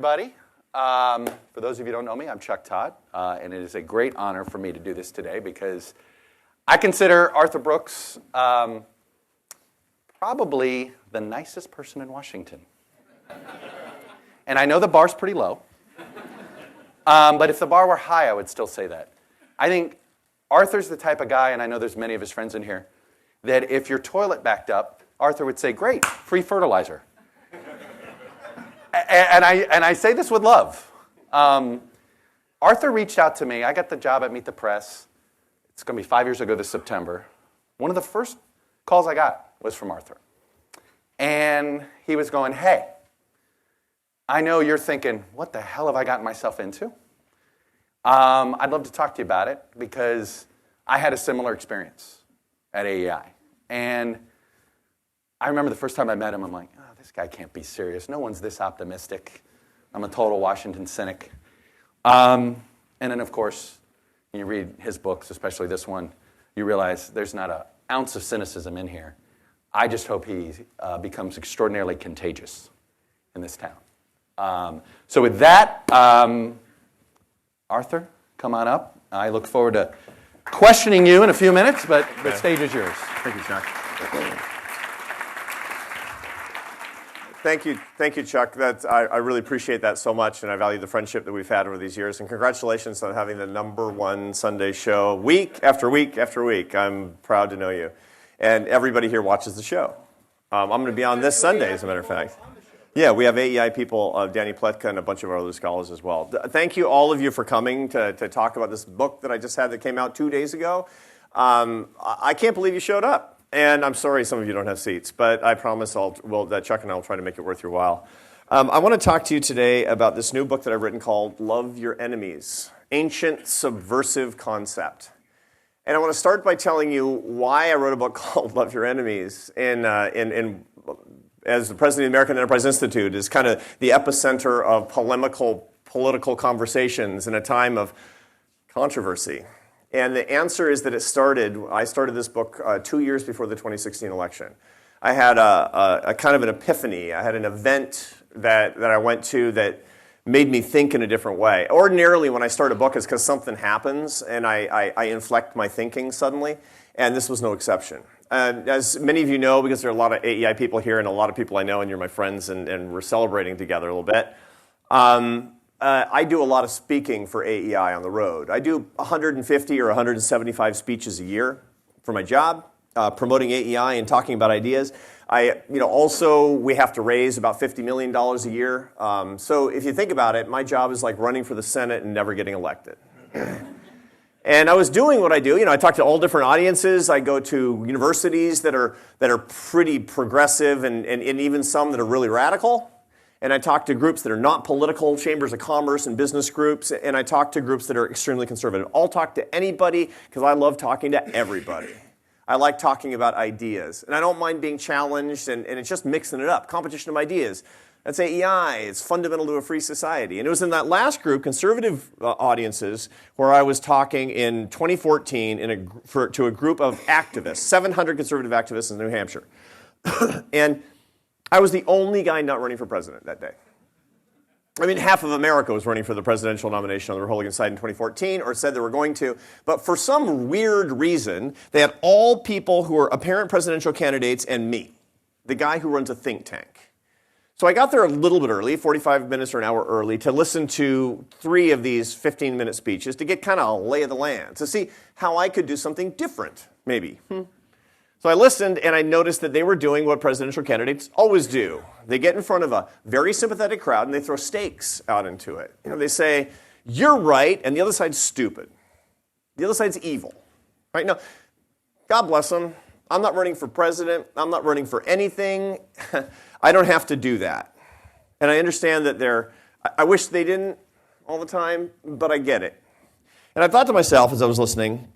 Everybody. For those of you who don't know me, I'm Chuck Todd, and it is a great honor for me to do this today because I consider Arthur Brooks probably the nicest person in Washington. And I know the bar's pretty low, but if the bar were high, I would still say that. I think Arthur's the type of guy, and I know there's many of his friends in here, that if your toilet backed up, Arthur would say, "Great, free fertilizer." And I say this with love. Arthur reached out to me. I got the job at Meet the Press. It's going to be 5 years ago this September. One of the first calls I got was from Arthur. And he was going, "Hey, I know you're thinking, what the hell have I gotten myself into? I'd love to talk to you about it because I had a similar experience at AEI. And I remember the first time I met him, I'm like, oh, this guy can't be serious. No one's this optimistic. I'm a total Washington cynic. And then, of course, when you read his books, especially this one, you realize there's not an ounce of cynicism in here. I just hope he becomes extraordinarily contagious in this town. So with that, Arthur, come on up. I look forward to questioning you in a few minutes, but the stage is yours. Thank you, Chuck. Thank you, Chuck. I really appreciate that so much, and I value the friendship that we've had over these years. And congratulations on having the #1 Sunday show week after week after week. I'm proud to know you. And everybody here watches the show. I'm going to be on this Sunday, as a matter of fact. Yeah, we have AEI people, Danny Pletka, and a bunch of our other scholars as well. Thank you, all of you, for coming to talk about this book that I just had that came out 2 days ago. I can't believe you showed up. And I'm sorry some of you don't have seats, but I promise that Chuck and I will try to make it worth your while. I want to talk to you today about this new book that I've written called Love Your Enemies, Ancient Subversive Concept. And I want to start by telling you why I wrote a book called Love Your Enemies as the president of the American Enterprise Institute is kind of the epicenter of political conversations in a time of controversy. And the answer is that I started this book 2 years before the 2016 election. I had a kind of an epiphany. I had an event that I went to that made me think in a different way. Ordinarily, when I start a book, it's because something happens and I inflect my thinking suddenly, and this was no exception. As many of you know, because there are a lot of AEI people here and a lot of people I know, and you're my friends, and we're celebrating together a little bit, I do a lot of speaking for AEI on the road. I do 150 or 175 speeches a year for my job, promoting AEI and talking about ideas. Also, we have to raise about $50 million a year. So if you think about it, my job is like running for the Senate and never getting elected. And I was doing what I do. I talk to all different audiences. I go to universities that are pretty progressive and even some that are really radical. And I talk to groups that are not political, chambers of commerce and business groups, and I talk to groups that are extremely conservative. I'll talk to anybody because I love talking to everybody. I like talking about ideas, and I don't mind being challenged, and it's just mixing it up. Competition of ideas. That's AEI. It's fundamental to a free society. And it was in that last group, conservative audiences, where I was talking in 2014 to a group of activists, 700 conservative activists in New Hampshire. And I was the only guy not running for president that day. I mean, half of America was running for the presidential nomination on the Republican side in 2014, or said they were going to. But for some weird reason, they had all people who were apparent presidential candidates and me, the guy who runs a think tank. So I got there a little bit early, 45 minutes or an hour early, to listen to 3 of these 15-minute speeches to get kind of a lay of the land, to see how I could do something different, maybe. So I listened, and I noticed that they were doing what presidential candidates always do. They get in front of a very sympathetic crowd, and they throw stakes out into it. They say, you're right, and the other side's stupid. The other side's evil. Right? Now, God bless them. I'm not running for president. I'm not running for anything. I don't have to do that. And I understand that I wish they didn't all the time, but I get it. And I thought to myself as I was listening,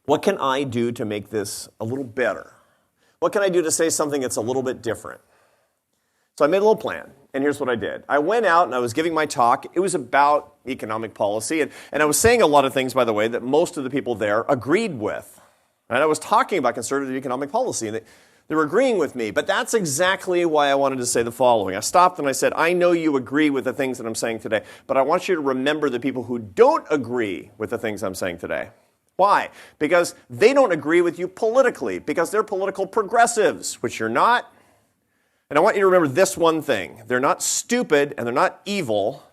what can I do to make this a little better? What can I do to say something that's a little bit different? So I made a little plan, and here's what I did. I went out and I was giving my talk. It was about economic policy, and I was saying a lot of things, by the way, that most of the people there agreed with. And I was talking about conservative economic policy, and They're agreeing with me, but that's exactly why I wanted to say the following. I stopped and I said, I know you agree with the things that I'm saying today, but I want you to remember the people who don't agree with the things I'm saying today. Why? Because they don't agree with you politically, because they're political progressives, which you're not. And I want you to remember this one thing. They're not stupid and they're not evil.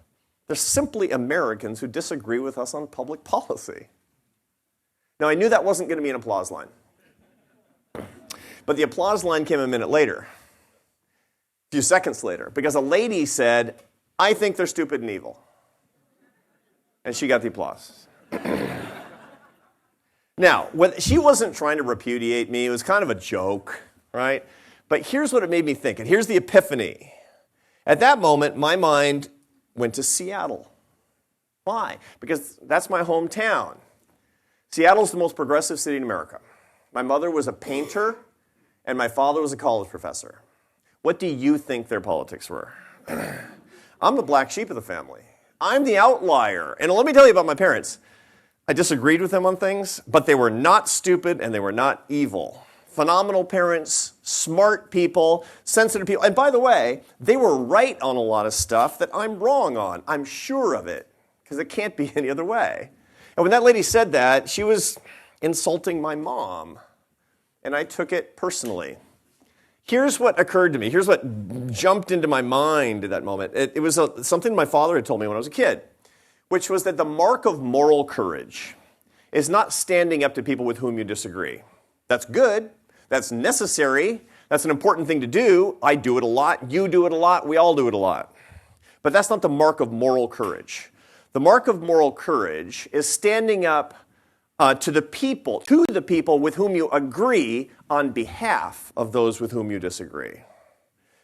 They're simply Americans who disagree with us on public policy. Now, I knew that wasn't going to be an applause line. But the applause line came a minute later, a few seconds later, because a lady said, I think they're stupid and evil. And she got the applause. Now, she wasn't trying to repudiate me. It was kind of a joke, right? But here's what it made me think, and here's the epiphany. At that moment, my mind went to Seattle. Why? Because that's my hometown. Seattle's the most progressive city in America. My mother was a painter, and my father was a college professor. What do you think their politics were? I'm the black sheep of the family. I'm the outlier. And let me tell you about my parents. I disagreed with them on things, but they were not stupid and they were not evil. Phenomenal parents, smart people, sensitive people. And by the way, they were right on a lot of stuff that I'm wrong on. I'm sure of it, because it can't be any other way. And when that lady said that, she was insulting my mom. And I took it personally. Here's what occurred to me. Here's what jumped into my mind at that moment. It was something my father had told me when I was a kid, which was that the mark of moral courage is not standing up to people with whom you disagree. That's good. That's necessary. That's an important thing to do. I do it a lot. You do it a lot. We all do it a lot. But that's not the mark of moral courage. The mark of moral courage is standing up to the people with whom you agree on behalf of those with whom you disagree.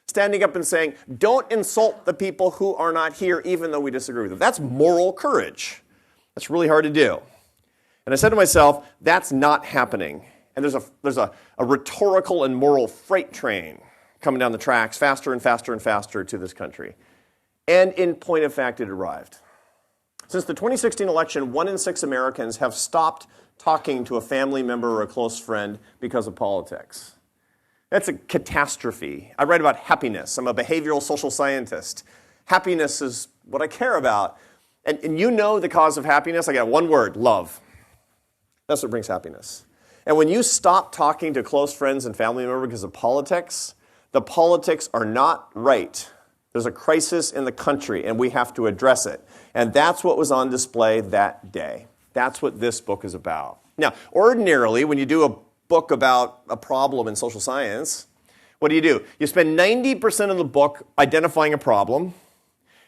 Standing up and saying, don't insult the people who are not here even though we disagree with them. That's moral courage. That's really hard to do. And I said to myself, that's not happening. And there's a rhetorical and moral freight train coming down the tracks faster and faster and faster to this country. And in point of fact, it arrived. Since the 2016 election, 1 in 6 Americans have stopped talking to a family member or a close friend because of politics. That's a catastrophe. I write about happiness. I'm a behavioral social scientist. Happiness is what I care about. And you know the cause of happiness? I got one word, love. That's what brings happiness. And when you stop talking to close friends and family members because of politics, the politics are not right. There's a crisis in the country, and we have to address it. And that's what was on display that day. That's what this book is about. Now, ordinarily, when you do a book about a problem in social science, what do? You spend 90% of the book identifying a problem,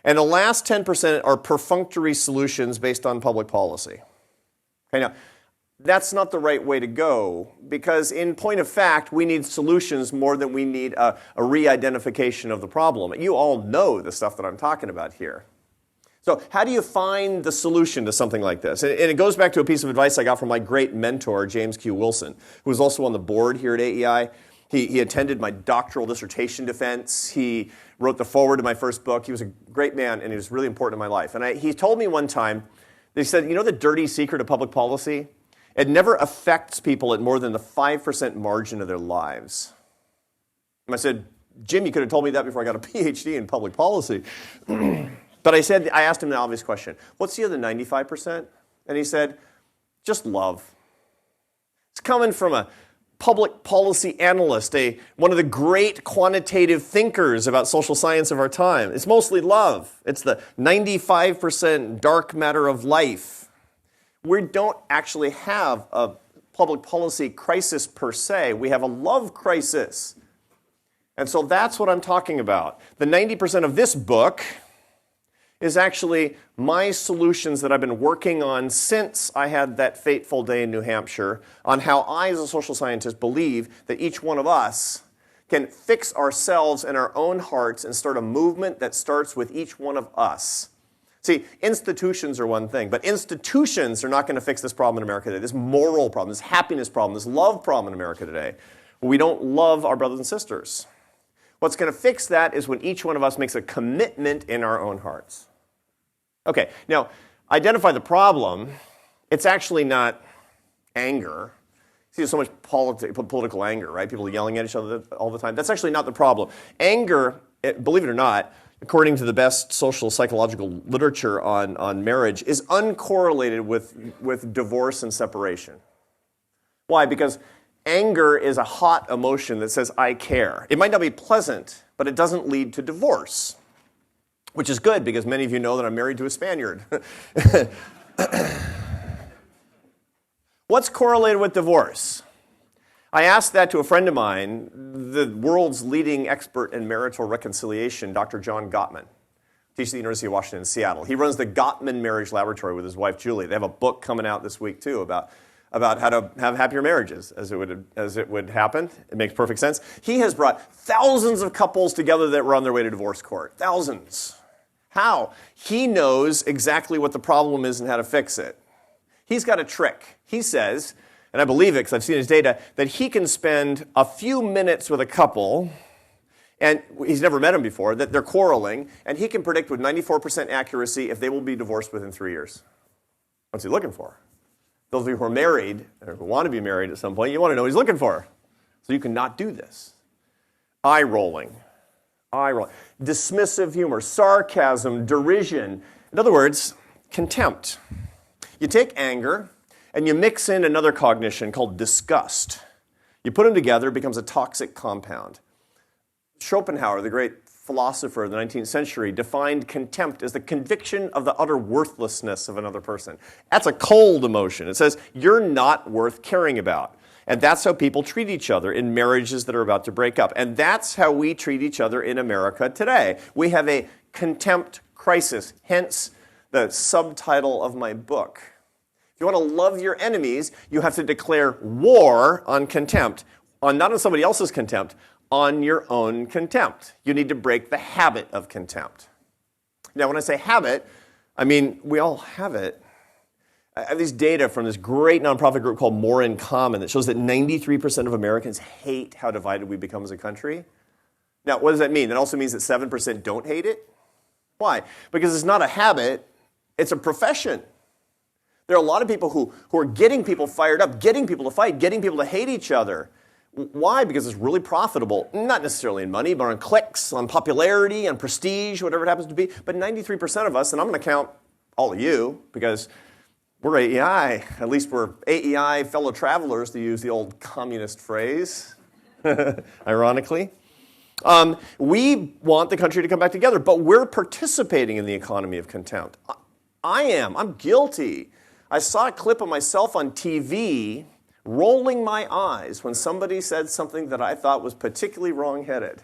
and the last 10% are perfunctory solutions based on public policy. Okay, now, that's not the right way to go, because in point of fact, we need solutions more than we need a re-identification of the problem. You all know the stuff that I'm talking about here. So how do you find the solution to something like this? And it goes back to a piece of advice I got from my great mentor, James Q. Wilson, who was also on the board here at AEI. He attended my doctoral dissertation defense. He wrote the foreword to my first book. He was a great man, and he was really important in my life. And he told me one time, he said, you know the dirty secret of public policy? It never affects people at more than the 5% margin of their lives. And I said, Jim, you could have told me that before I got a PhD in public policy. But I asked him the obvious question, what's the other 95%? And he said, just love. It's coming from a public policy analyst, one of the great quantitative thinkers about social science of our time. It's mostly love. It's the 95% dark matter of life. We don't actually have a public policy crisis per se. We have a love crisis. And so that's what I'm talking about. The 90% of this book is actually my solutions that I've been working on since I had that fateful day in New Hampshire on how I, as a social scientist, believe that each one of us can fix ourselves in our own hearts and start a movement that starts with each one of us. See, institutions are one thing, but institutions are not going to fix this problem in America today, this moral problem, this happiness problem, this love problem in America today. We don't love our brothers and sisters. What's going to fix that is when each one of us makes a commitment in our own hearts. Okay, now, identify the problem. It's actually not anger. See, there's so much political anger, right? People yelling at each other all the time. That's actually not the problem. Anger, believe it or not, according to the best social psychological literature on marriage, is uncorrelated with divorce and separation. Why? Because anger is a hot emotion that says, I care. It might not be pleasant, but it doesn't lead to divorce, which is good because many of you know that I'm married to a Spaniard. What's correlated with divorce? I asked that to a friend of mine, the world's leading expert in marital reconciliation, Dr. John Gottman, teaches at the University of Washington in Seattle. He runs the Gottman Marriage Laboratory with his wife, Julie. They have a book coming out this week, too, about how to have happier marriages as it would happen. It makes perfect sense. He has brought thousands of couples together that were on their way to divorce court. Thousands. How? He knows exactly what the problem is and how to fix it. He's got a trick. He says, and I believe it because I've seen his data, that he can spend a few minutes with a couple, and he's never met them before, that they're quarreling, and he can predict with 94% accuracy if they will be divorced within 3 years. What's he looking for? Those of you who are married, or who want to be married at some point, you want to know what he's looking for. So you cannot do this. Eye rolling. Dismissive humor, sarcasm, derision. In other words, contempt. You take anger and you mix in another cognition called disgust. You put them together, it becomes a toxic compound. Schopenhauer, the great philosopher of the 19th century, defined contempt as the conviction of the utter worthlessness of another person. That's a cold emotion. It says, you're not worth caring about. And that's how people treat each other in marriages that are about to break up. And that's how we treat each other in America today. We have a contempt crisis, hence the subtitle of my book. If you want to love your enemies, you have to declare war on contempt, not on somebody else's contempt, on your own contempt. You need to break the habit of contempt. Now, when I say habit, I mean we all have it. I have these data from this great nonprofit group called More in Common that shows that 93% of Americans hate how divided we become as a country. Now, what does that mean? That also means that 7% don't hate it. Why? Because it's not a habit, it's a profession. There are a lot of people who are getting people fired up, getting people to fight, getting people to hate each other. Why? Because it's really profitable, not necessarily in money, but on clicks, on popularity, on prestige, whatever it happens to be. But 93% of us, and I'm going to count all of you, because we're AEI, at least we're AEI fellow travelers, to use the old communist phrase, ironically. We want the country to come back together, but we're participating in the economy of contempt. I'm guilty. I saw a clip of myself on TV rolling my eyes when somebody said something that I thought was particularly wrong-headed.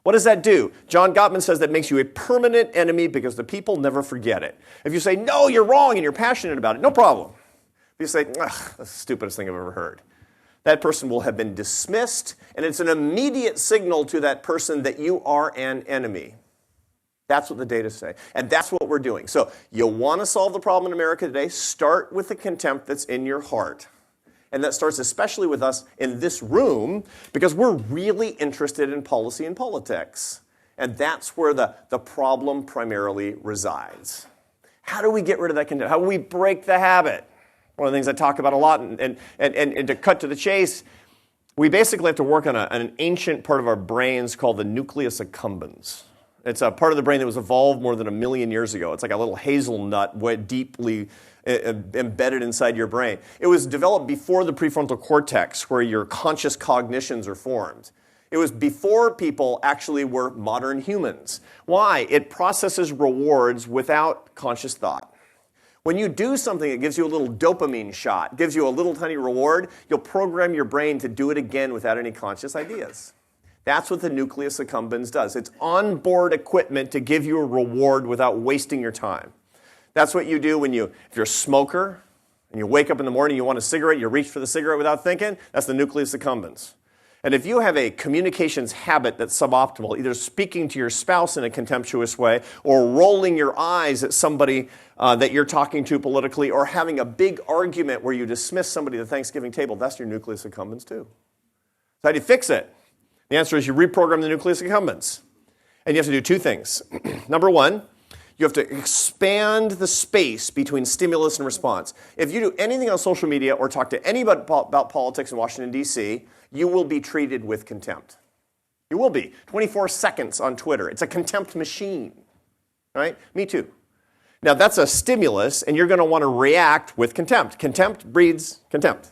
What does that do? John Gottman says that makes you a permanent enemy because the people never forget it. If you say, no, you're wrong, and you're passionate about it, no problem. If you say, that's the stupidest thing I've ever heard, that person will have been dismissed, and it's an immediate signal to that person that you are an enemy. That's what the data say, and that's what we're doing. So you want to solve the problem in America today? Start with the contempt that's in your heart. And that starts especially with us in this room because we're really interested in policy and politics. And that's where the problem primarily resides. How do we get rid of that contempt? How do we break the habit? One of the things I talk about a lot, and to cut to the chase, we basically have to work on an ancient part of our brains called the nucleus accumbens. It's a part of the brain that was evolved more than 1 million years ago. It's like a little hazelnut deeply embedded inside your brain. It was developed before the prefrontal cortex, where your conscious cognitions are formed. It was before people actually were modern humans. Why? It processes rewards without conscious thought. When you do something that gives you a little dopamine shot, gives you a little tiny reward, you'll program your brain to do it again without any conscious ideas. That's what the nucleus accumbens does. It's onboard equipment to give you a reward without wasting your time. That's what you do if you're a smoker and you wake up in the morning, you want a cigarette, you reach for the cigarette without thinking, that's the nucleus accumbens. And if you have a communications habit that's suboptimal, either speaking to your spouse in a contemptuous way or rolling your eyes at somebody that you're talking to politically or having a big argument where you dismiss somebody at the Thanksgiving table, that's your nucleus accumbens too. So how do you fix it? The answer is you reprogram the nucleus accumbens. And you have to do two things. Number one, You have to expand the space between stimulus and response. If you do anything on social media or talk to anybody about politics in Washington, D.C., you will be treated with contempt. You will be. 24 seconds on Twitter. It's a contempt machine. Right? Me too. Now, that's a stimulus, and you're going to want to react with contempt. Contempt breeds contempt.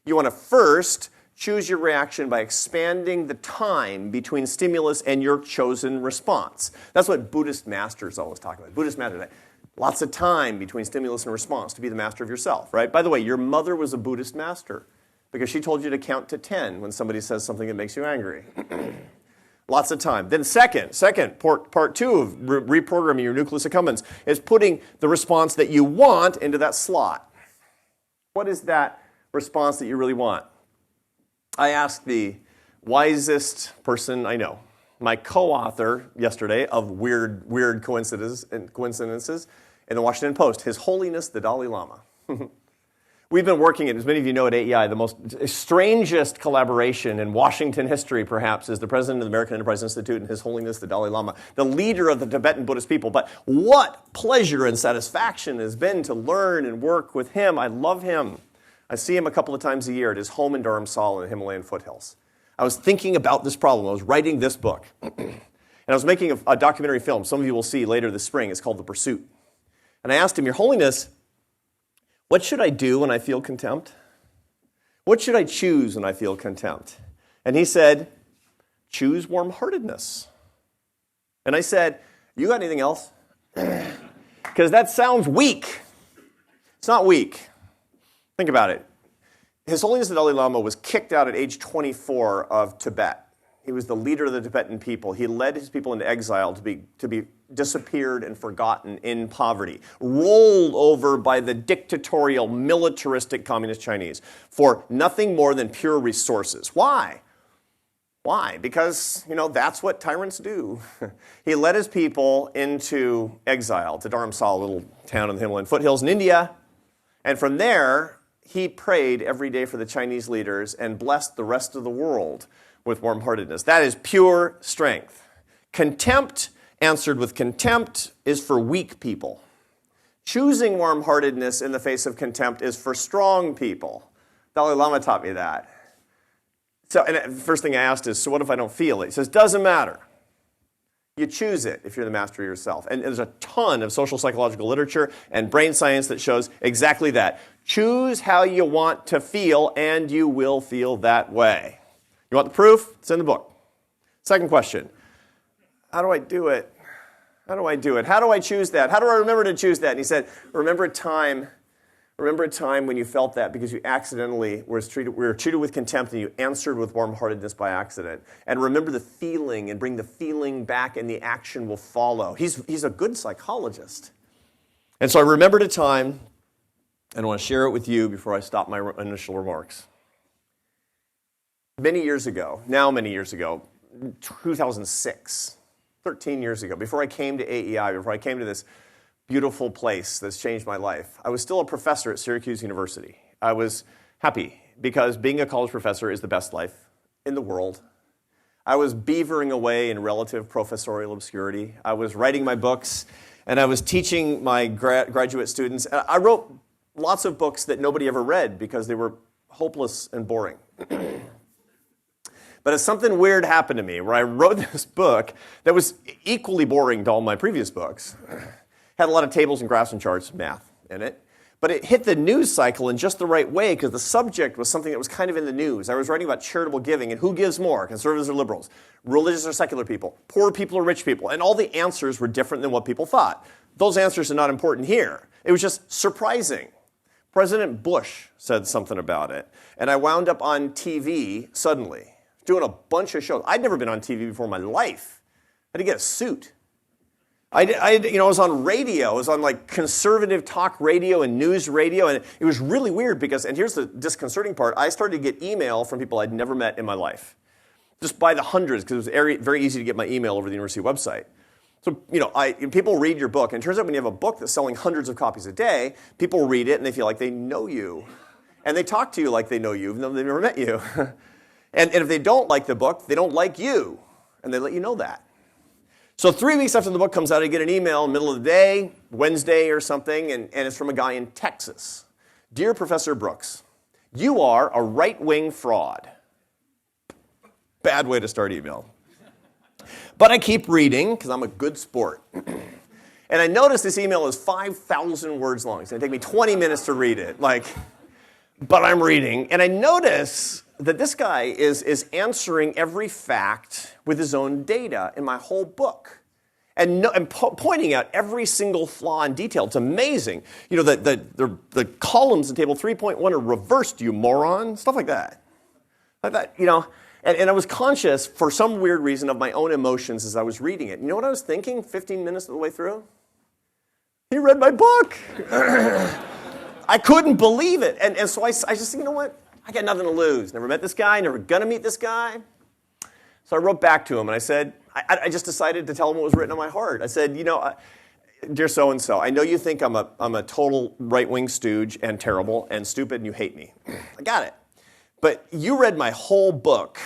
You want to first choose your reaction by expanding the time between stimulus and your chosen response. That's what Buddhist masters always talk about. Buddhist masters, lots of time between stimulus and response to be the master of yourself, right? By the way, your mother was a Buddhist master because she told you to count to 10 when somebody says something that makes you angry. Lots of time. Then part two of reprogramming your nucleus accumbens is putting the response that you want into that slot. What is that response that you really want? I asked the wisest person I know, my co-author yesterday of weird coincidences in the Washington Post, His Holiness the Dalai Lama. We've been working, as many of you know, at AEI, the most strangest collaboration in Washington history, perhaps, is the president of the American Enterprise Institute and His Holiness the Dalai Lama, the leader of the Tibetan Buddhist people. But what pleasure and satisfaction has been to learn and work with him. I love him. I see him a couple of times a year at his home in Dharamsala in the Himalayan foothills. I was thinking about this problem. I was writing this book. And I was making a documentary film. Some of you will see later this spring. It's called The Pursuit. And I asked him, Your Holiness, what should I do when I feel contempt? What should I choose when I feel contempt? And he said, choose warm-heartedness. And I said, you got anything else? Because that sounds weak. It's not weak. Think about it. His Holiness the Dalai Lama was kicked out at age 24 of Tibet. He was the leader of the Tibetan people. He led his people into exile to be disappeared and forgotten in poverty, rolled over by the dictatorial, militaristic communist Chinese for nothing more than pure resources. Why? Why? Because, that's what tyrants do. He led his people into exile to Dharamsala, a little town in the Himalayan foothills in India. And from there, he prayed every day for the Chinese leaders and blessed the rest of the world with warm-heartedness. That is pure strength. Contempt, answered with contempt, is for weak people. Choosing warm-heartedness in the face of contempt is for strong people. Dalai Lama taught me that. And the first thing I asked is, so what if I don't feel it? He says, doesn't matter. You choose it if you're the master of yourself. And there's a ton of social psychological literature and brain science that shows exactly that. Choose how you want to feel, and you will feel that way. You want the proof? It's in the book. Second question, how do I do it? How do I do it? How do I choose that? How do I remember to choose that? And he said, remember a time when you felt that because you accidentally were treated with contempt and you answered with warm-heartedness by accident. And remember the feeling and bring the feeling back and the action will follow. He's a good psychologist. And so I remembered a time, and I want to share it with you before I stop my initial remarks. Many years ago, 2006, 13 years ago, before I came to AEI, before I came to this beautiful place that's changed my life, I was still a professor at Syracuse University. I was happy because being a college professor is the best life in the world. I was beavering away in relative professorial obscurity. I was writing my books, and I was teaching my graduate students. I wrote lots of books that nobody ever read because they were hopeless and boring. But something weird happened to me where I wrote this book that was equally boring to all my previous books. Had a lot of tables and graphs and charts, math in it. But it hit the news cycle in just the right way because the subject was something that was kind of in the news. I was writing about charitable giving and who gives more, conservatives or liberals, religious or secular people, poor people or rich people. And all the answers were different than what people thought. Those answers are not important here. It was just surprising. President Bush said something about it. And I wound up on TV suddenly, doing a bunch of shows. I'd never been on TV before in my life. I had to get a suit. I was on radio. I was on like conservative talk radio and news radio, and it was really weird because, and here's the disconcerting part, I started to get email from people I'd never met in my life. Just by the hundreds, because it was very easy to get my email over the university website. So, people read your book, and it turns out when you have a book that's selling hundreds of copies a day, people read it and they feel like they know you. And they talk to you like they know you, even though they've never met you. And if they don't like the book, they don't like you. And they let you know that. So 3 weeks after the book comes out, I get an email middle of the day, Wednesday or something, and it's from a guy in Texas. Dear Professor Brooks, you are a right-wing fraud. Bad way to start email. But I keep reading because I'm a good sport. And I notice this email is 5,000 words long. It's going to take me 20 minutes to read it. But I'm reading. And I notice that this guy is answering every fact with his own data in my whole book. And pointing out every single flaw in detail. It's amazing. You know, the columns in table 3.1 are reversed, you moron. Stuff like that. You know. And I was conscious, for some weird reason, of my own emotions as I was reading it. You know what I was thinking 15 minutes of the way through? He read my book. I couldn't believe it. And so I just said, you know what? I got nothing to lose. Never met this guy, never gonna meet this guy. So I wrote back to him and I said, I just decided to tell him what was written on my heart. I said, you know, dear so-and-so, I know you think I'm a total right-wing stooge and terrible and stupid and you hate me. I got it. But you read my whole book,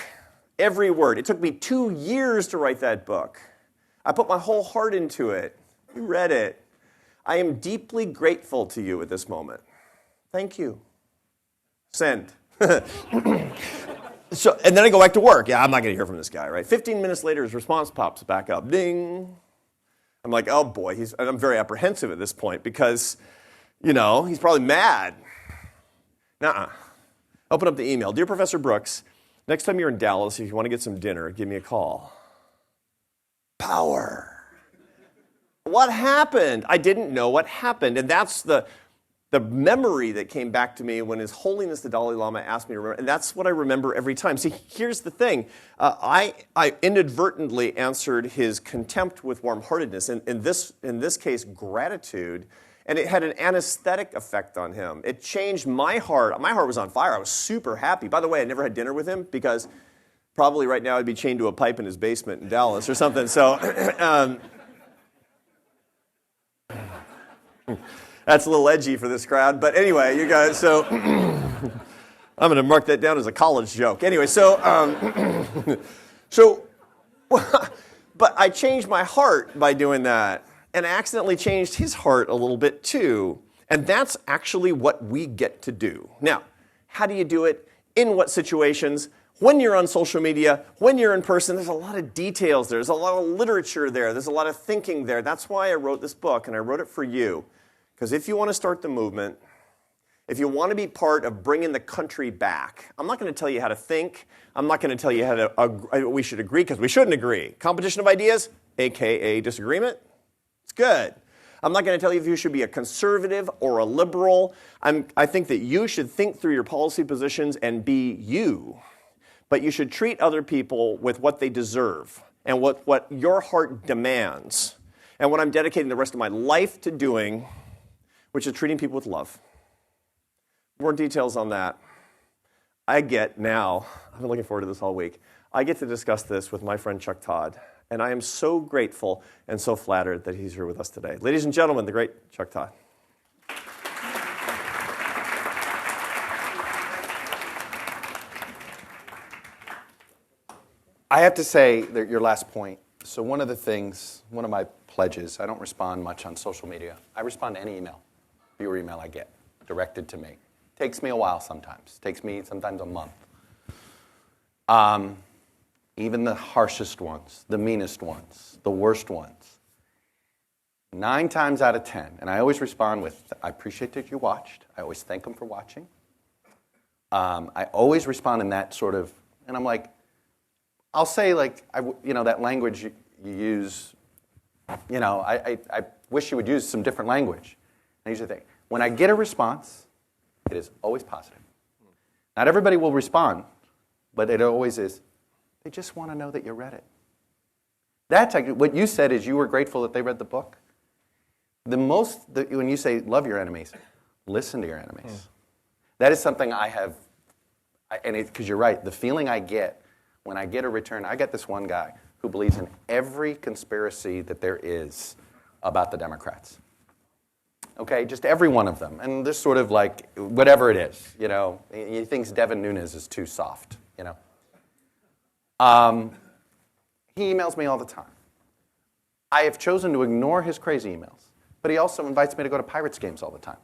every word. It took me 2 years to write that book. I put my whole heart into it. You read it. I am deeply grateful to you at this moment. Thank you. Send. So, and then I go back to work. Yeah, I'm not going to hear from this guy, right? 15 minutes later, his response pops back up. Ding. I'm like, oh boy. And I'm very apprehensive at this point because, you know, he's probably mad. Nuh-uh. Open up the email. Dear Professor Brooks, next time you're in Dallas, if you want to get some dinner, give me a call. Power. What happened? I didn't know what happened. And that's the memory that came back to me when His Holiness the Dalai Lama asked me to remember. And that's what I remember every time. See, here's the thing. I inadvertently answered his contempt with warm-heartedness. In this case, gratitude. And it had an anesthetic effect on him. It changed my heart. My heart was on fire. I was super happy. By the way, I never had dinner with him because probably right now I'd be chained to a pipe in his basement in Dallas or something. So that's a little edgy for this crowd. But anyway, you guys, so I'm going to mark that down as a college joke. Anyway, but I changed my heart by doing that. And I accidentally changed his heart a little bit too. And that's actually what we get to do. Now, how do you do it? In what situations? When you're on social media, when you're in person, there's a lot of details there. There's a lot of literature there. There's a lot of thinking there. That's why I wrote this book, and I wrote it for you. Because if you want to start the movement, if you want to be part of bringing the country back, I'm not going to tell you how to think. I'm not going to tell you how to we should agree, because we shouldn't agree. Competition of ideas, a.k.a. disagreement. It's good. I'm not going to tell you if you should be a conservative or a liberal. I think that you should think through your policy positions and be you. But you should treat other people with what they deserve and what your heart demands. And what I'm dedicating the rest of my life to doing, which is treating people with love. More details on that. I've been looking forward to this all week. I get to discuss this with my friend Chuck Todd. And I am so grateful and so flattered that he's here with us today. Ladies and gentlemen, the great Chuck Todd. I have to say that your last point. So one of my pledges, I don't respond much on social media. I respond to any email, viewer email I get, directed to me. Takes me a while sometimes. Takes me sometimes a month. Even the harshest ones, the meanest ones, the worst ones. 9 times out of 10, and I always respond with, I appreciate that you watched. I always thank them for watching. I always respond in that sort of, and I'm like, I'll say that language you use, I wish you would use some different language. And here's the thing. When I get a response, it is always positive. Not everybody will respond, but it always is. They just want to know that you read it. That's what you said is you were grateful that they read the book. When you say love your enemies, listen to your enemies. That is something I have, because you're right, the feeling I get when I get a return, I get this one guy who believes in every conspiracy that there is about the Democrats. Okay, just every one of them. And this sort of like, whatever it is, he thinks Devin Nunes is too soft, He emails me all the time. I have chosen to ignore his crazy emails. But he also invites me to go to Pirates games all the time.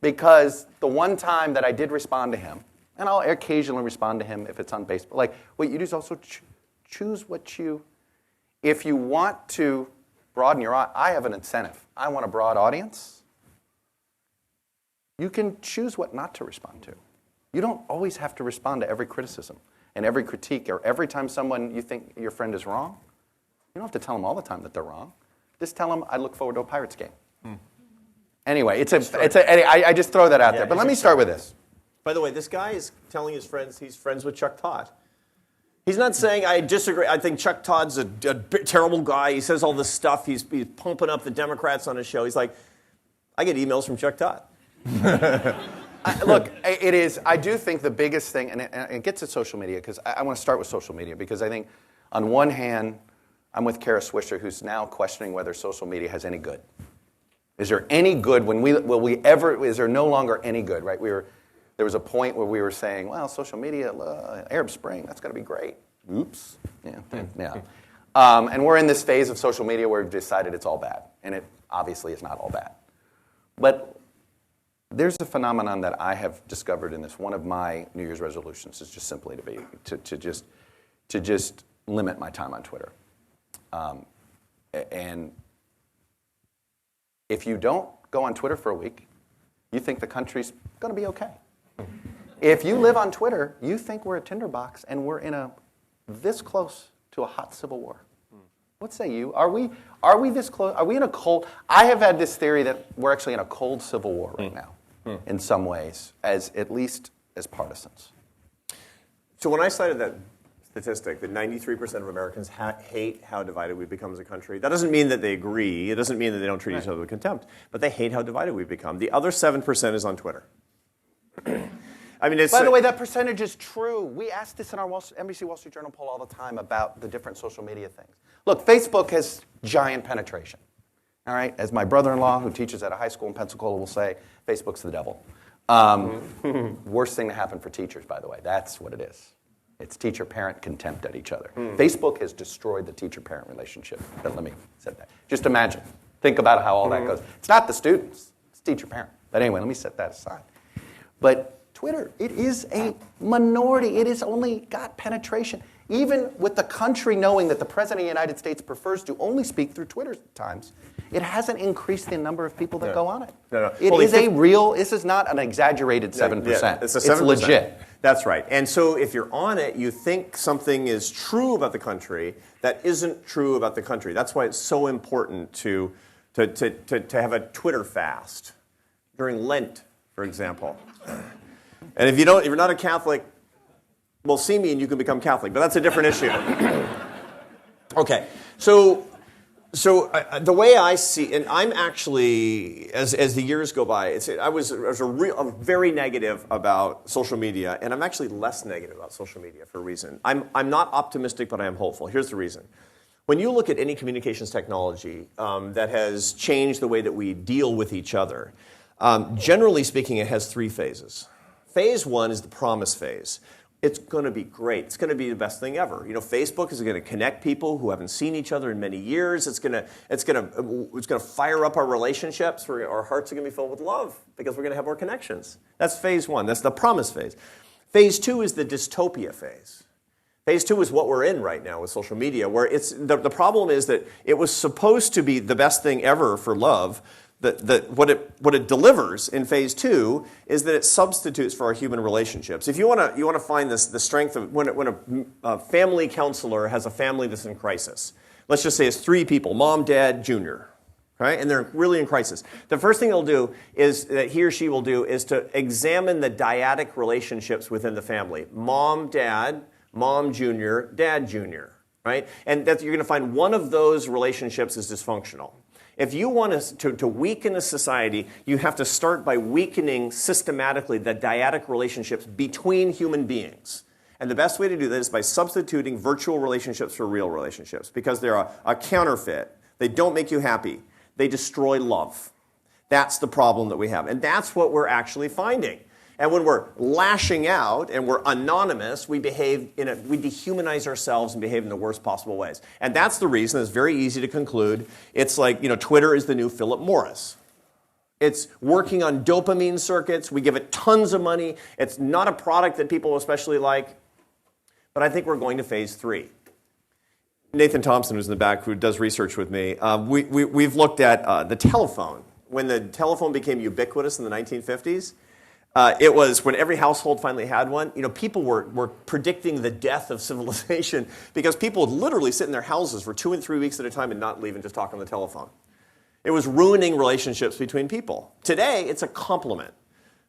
Because the one time that I did respond to him, and I'll occasionally respond to him if it's on Facebook, like what you do is also choose what you, if you want to broaden your, I have an incentive. I want a broad audience. You can choose what not to respond to. You don't always have to respond to every criticism and every critique or every time someone you think your friend is wrong. You don't have to tell them all the time that they're wrong. Just tell them I look forward to a Pirates game. Anyway, I just throw that out there. But let me start with this. By the way, this guy is telling his friends he's friends with Chuck Todd. He's not saying, I disagree, I think Chuck Todd's a terrible guy. He says all this stuff. He's pumping up the Democrats on his show. He's like, I get emails from Chuck Todd. Look, it is, I do think the biggest thing, and it gets to social media, because I want to start with social media, because I think on one hand, I'm with Kara Swisher, who's now questioning whether social media has any good. Is there any good is there no longer any good, right? There was a point where we were saying, well, social media, Arab Spring, that's going to be great. Oops. Yeah. And we're in this phase of social media where we've decided it's all bad. And it obviously is not all bad. But there's a phenomenon that I have discovered in this. One of my New Year's resolutions is just simply to just limit my time on Twitter. And if you don't go on Twitter for a week, you think the country's going to be okay. If you live on Twitter, you think we're a tinderbox and we're this close to a hot civil war. What say you? Are we this close? Are we in a cold? I have had this theory that we're actually in a cold civil war right now, in some ways, at least as partisans. So when I cited that statistic that 93% of Americans hate how divided we've become as a country, that doesn't mean that they agree. It doesn't mean that they don't treat each other with contempt. But they hate how divided we've become. The other 7% is on Twitter. I mean, by the way, that percentage is true. We ask this in our NBC Wall Street Journal poll all the time about the different social media things. Look, Facebook has giant penetration. All right? As my brother-in-law, who teaches at a high school in Pensacola, will say, Facebook's the devil. Worst thing to happen for teachers, by the way. That's what it is. It's teacher-parent contempt at each other. Facebook has destroyed the teacher-parent relationship. But let me set that. Just imagine. Think about how all that goes. It's not the students. It's teacher-parent. But anyway, let me set that aside. But Twitter, it is a minority. It has only got penetration. Even with the country knowing that the President of the United States prefers to only speak through Twitter at times, it hasn't increased the number of people that go on it. No. It is a real, this is not an exaggerated 7%. Yeah, it's 7%. It's legit. That's right. And so if you're on it, you think something is true about the country that isn't true about the country. That's why it's so important to have a Twitter fast during Lent, for example. And if you're not a Catholic, well, see me and you can become Catholic, but that's a different issue. Okay, so the way I see, and I'm actually, as the years go by, I was very negative about social media, and I'm actually less negative about social media for a reason. I'm not optimistic, but I am hopeful. Here's the reason. When you look at any communications technology that has changed the way that we deal with each other, generally speaking, it has 3 phases. Phase 1 is the promise phase. It's going to be great. It's going to be the best thing ever. Facebook is going to connect people who haven't seen each other in many years. It's going to fire up our relationships. Our hearts are going to be filled with love because we're going to have more connections. That's phase 1. That's the promise phase. Phase 2 is the dystopia phase. Phase 2 is what we're in right now with social media, where the problem is that it was supposed to be the best thing ever for love. What it delivers in phase 2 is that it substitutes for our human relationships. If you want to find the strength of when a family counselor has a family that's in crisis, let's just say it's 3 people, mom, dad, junior, right? And they're really in crisis. The first thing he or she will do is to examine the dyadic relationships within the family. Mom, dad, mom, junior, dad, junior, right? And you're going to find one of those relationships is dysfunctional. If you want to weaken a society, you have to start by weakening systematically the dyadic relationships between human beings. And the best way to do that is by substituting virtual relationships for real relationships, because they're a counterfeit. They don't make you happy. They destroy love. That's the problem that we have. And that's what we're actually finding. And when we're lashing out and we're anonymous, we dehumanize ourselves and behave in the worst possible ways. And that's the reason it's very easy to conclude it's like, Twitter is the new Philip Morris. It's working on dopamine circuits. We give it tons of money. It's not a product that people especially like. But I think we're going to phase 3. Nathan Thompson, who's in the back, who does research with me, we've looked at the telephone. When the telephone became ubiquitous in the 1950s, it was when every household finally had one. People were predicting the death of civilization because people would literally sit in their houses for 2 and 3 weeks at a time and not leave and just talk on the telephone. It was ruining relationships between people. Today, it's a complement.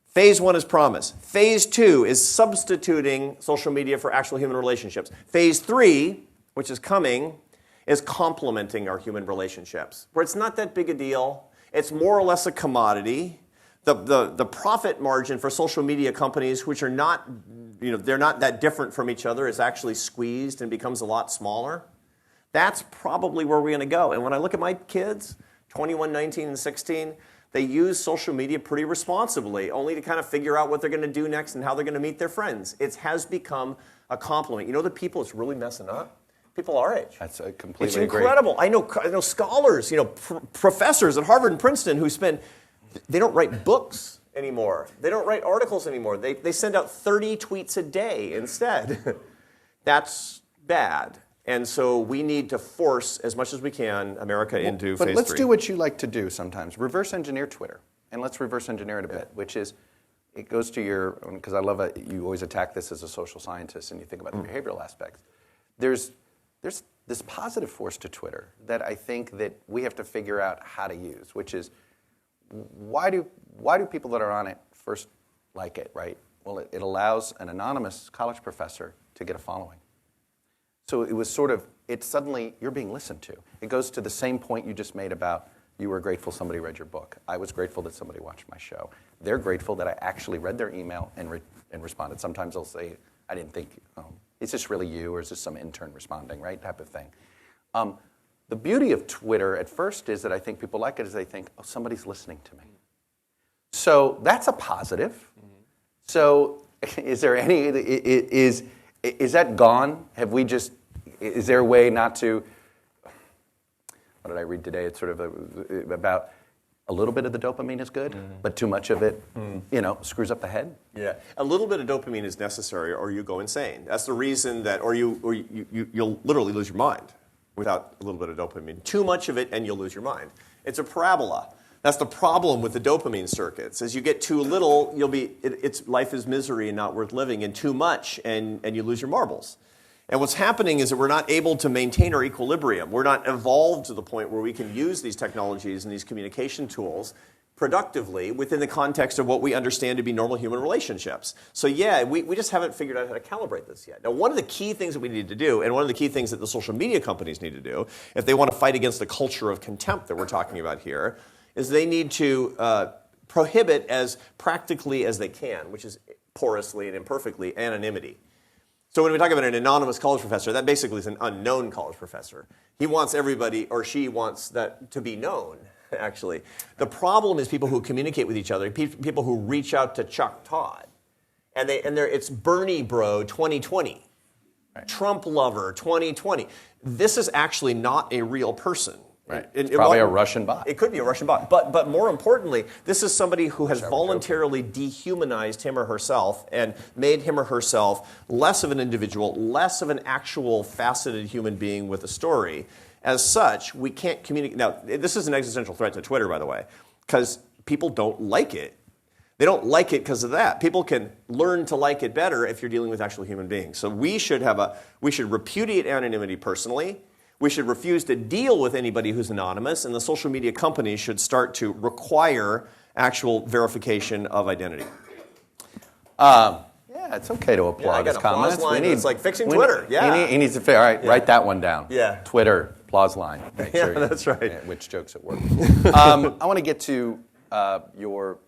Phase 1 is promise. Phase 2 is substituting social media for actual human relationships. Phase 3, which is coming, is complementing our human relationships, where it's not that big a deal. It's more or less a commodity. The profit margin for social media companies, which are not, they're not that different from each other, is actually squeezed and becomes a lot smaller. That's probably where we're going to go. And when I look at my kids, 21, 19, and 16, they use social media pretty responsibly, only to kind of figure out what they're going to do next and how they're going to meet their friends. It has become a complement. The people it's really messing up? People our age. That's a completely It's incredible. I know scholars, professors at Harvard and Princeton who they don't write books anymore. They don't write articles anymore. They send out 30 tweets a day instead. That's bad. And so we need to force, as much as we can, America into phase 3. But let's do what you like to do sometimes. Reverse engineer Twitter. And let's reverse engineer it a bit, which is, it goes to because I love it, you always attack this as a social scientist and you think about the behavioral aspects. There's this positive force to Twitter that I think that we have to figure out how to use, which is, why do people that are on it first like it, right? Well, it allows an anonymous college professor to get a following. So it was suddenly, you're being listened to. It goes to the same point you just made about you were grateful somebody read your book. I was grateful that somebody watched my show. They're grateful that I actually read their email and responded. Sometimes they'll say, I didn't think, is this really you or is this some intern responding, right, type of thing. The beauty of Twitter at first is that I think people like it is they think, oh, somebody's listening to me. So that's a positive. Mm-hmm. So is there is that gone? Is there a way not to, what did I read today? It's sort of about a little bit of the dopamine is good, but too much of it, screws up the head. Yeah, a little bit of dopamine is necessary, or you go insane. That's the reason that, you'll literally lose your mind without a little bit of dopamine. Too much of it, and you'll lose your mind. It's a parabola. That's the problem with the dopamine circuits. As you get too little, life is misery and not worth living, and too much, and you lose your marbles. And what's happening is that we're not able to maintain our equilibrium. We're not evolved to the point where we can use these technologies and these communication tools productively within the context of what we understand to be normal human relationships. So yeah, we just haven't figured out how to calibrate this yet. Now, one of the key things that we need to do, and one of the key things that the social media companies need to do, if they want to fight against the culture of contempt that we're talking about here, is they need to prohibit as practically as they can, which is porously and imperfectly, anonymity. So when we talk about an anonymous college professor, that basically is an unknown college professor. He wants everybody, or she wants that to be known, actually. The problem is people who communicate with each other, people who reach out to Chuck Todd, and it's Bernie Bro 2020, right. Trump lover 2020. This is actually not a real person. Right. It's probably a Russian bot. It could be a Russian bot. But more importantly, this is somebody who has voluntarily dehumanized him or herself and made him or herself less of an individual, less of an actual faceted human being with a story. As such, we can't communicate. Now, this is an existential threat to Twitter, by the way, because people don't like it. They don't like it because of that. People can learn to like it better if you're dealing with actual human beings. So we should repudiate anonymity personally. We should refuse to deal with anybody who's anonymous, and the social media companies should start to require actual verification of identity. Yeah, it's okay to applaud his comments. It's like fixing Twitter. He needs to all right, write that one down. Yeah. Twitter, applause line. Make sure that's right. Which jokes at work. I want to get to your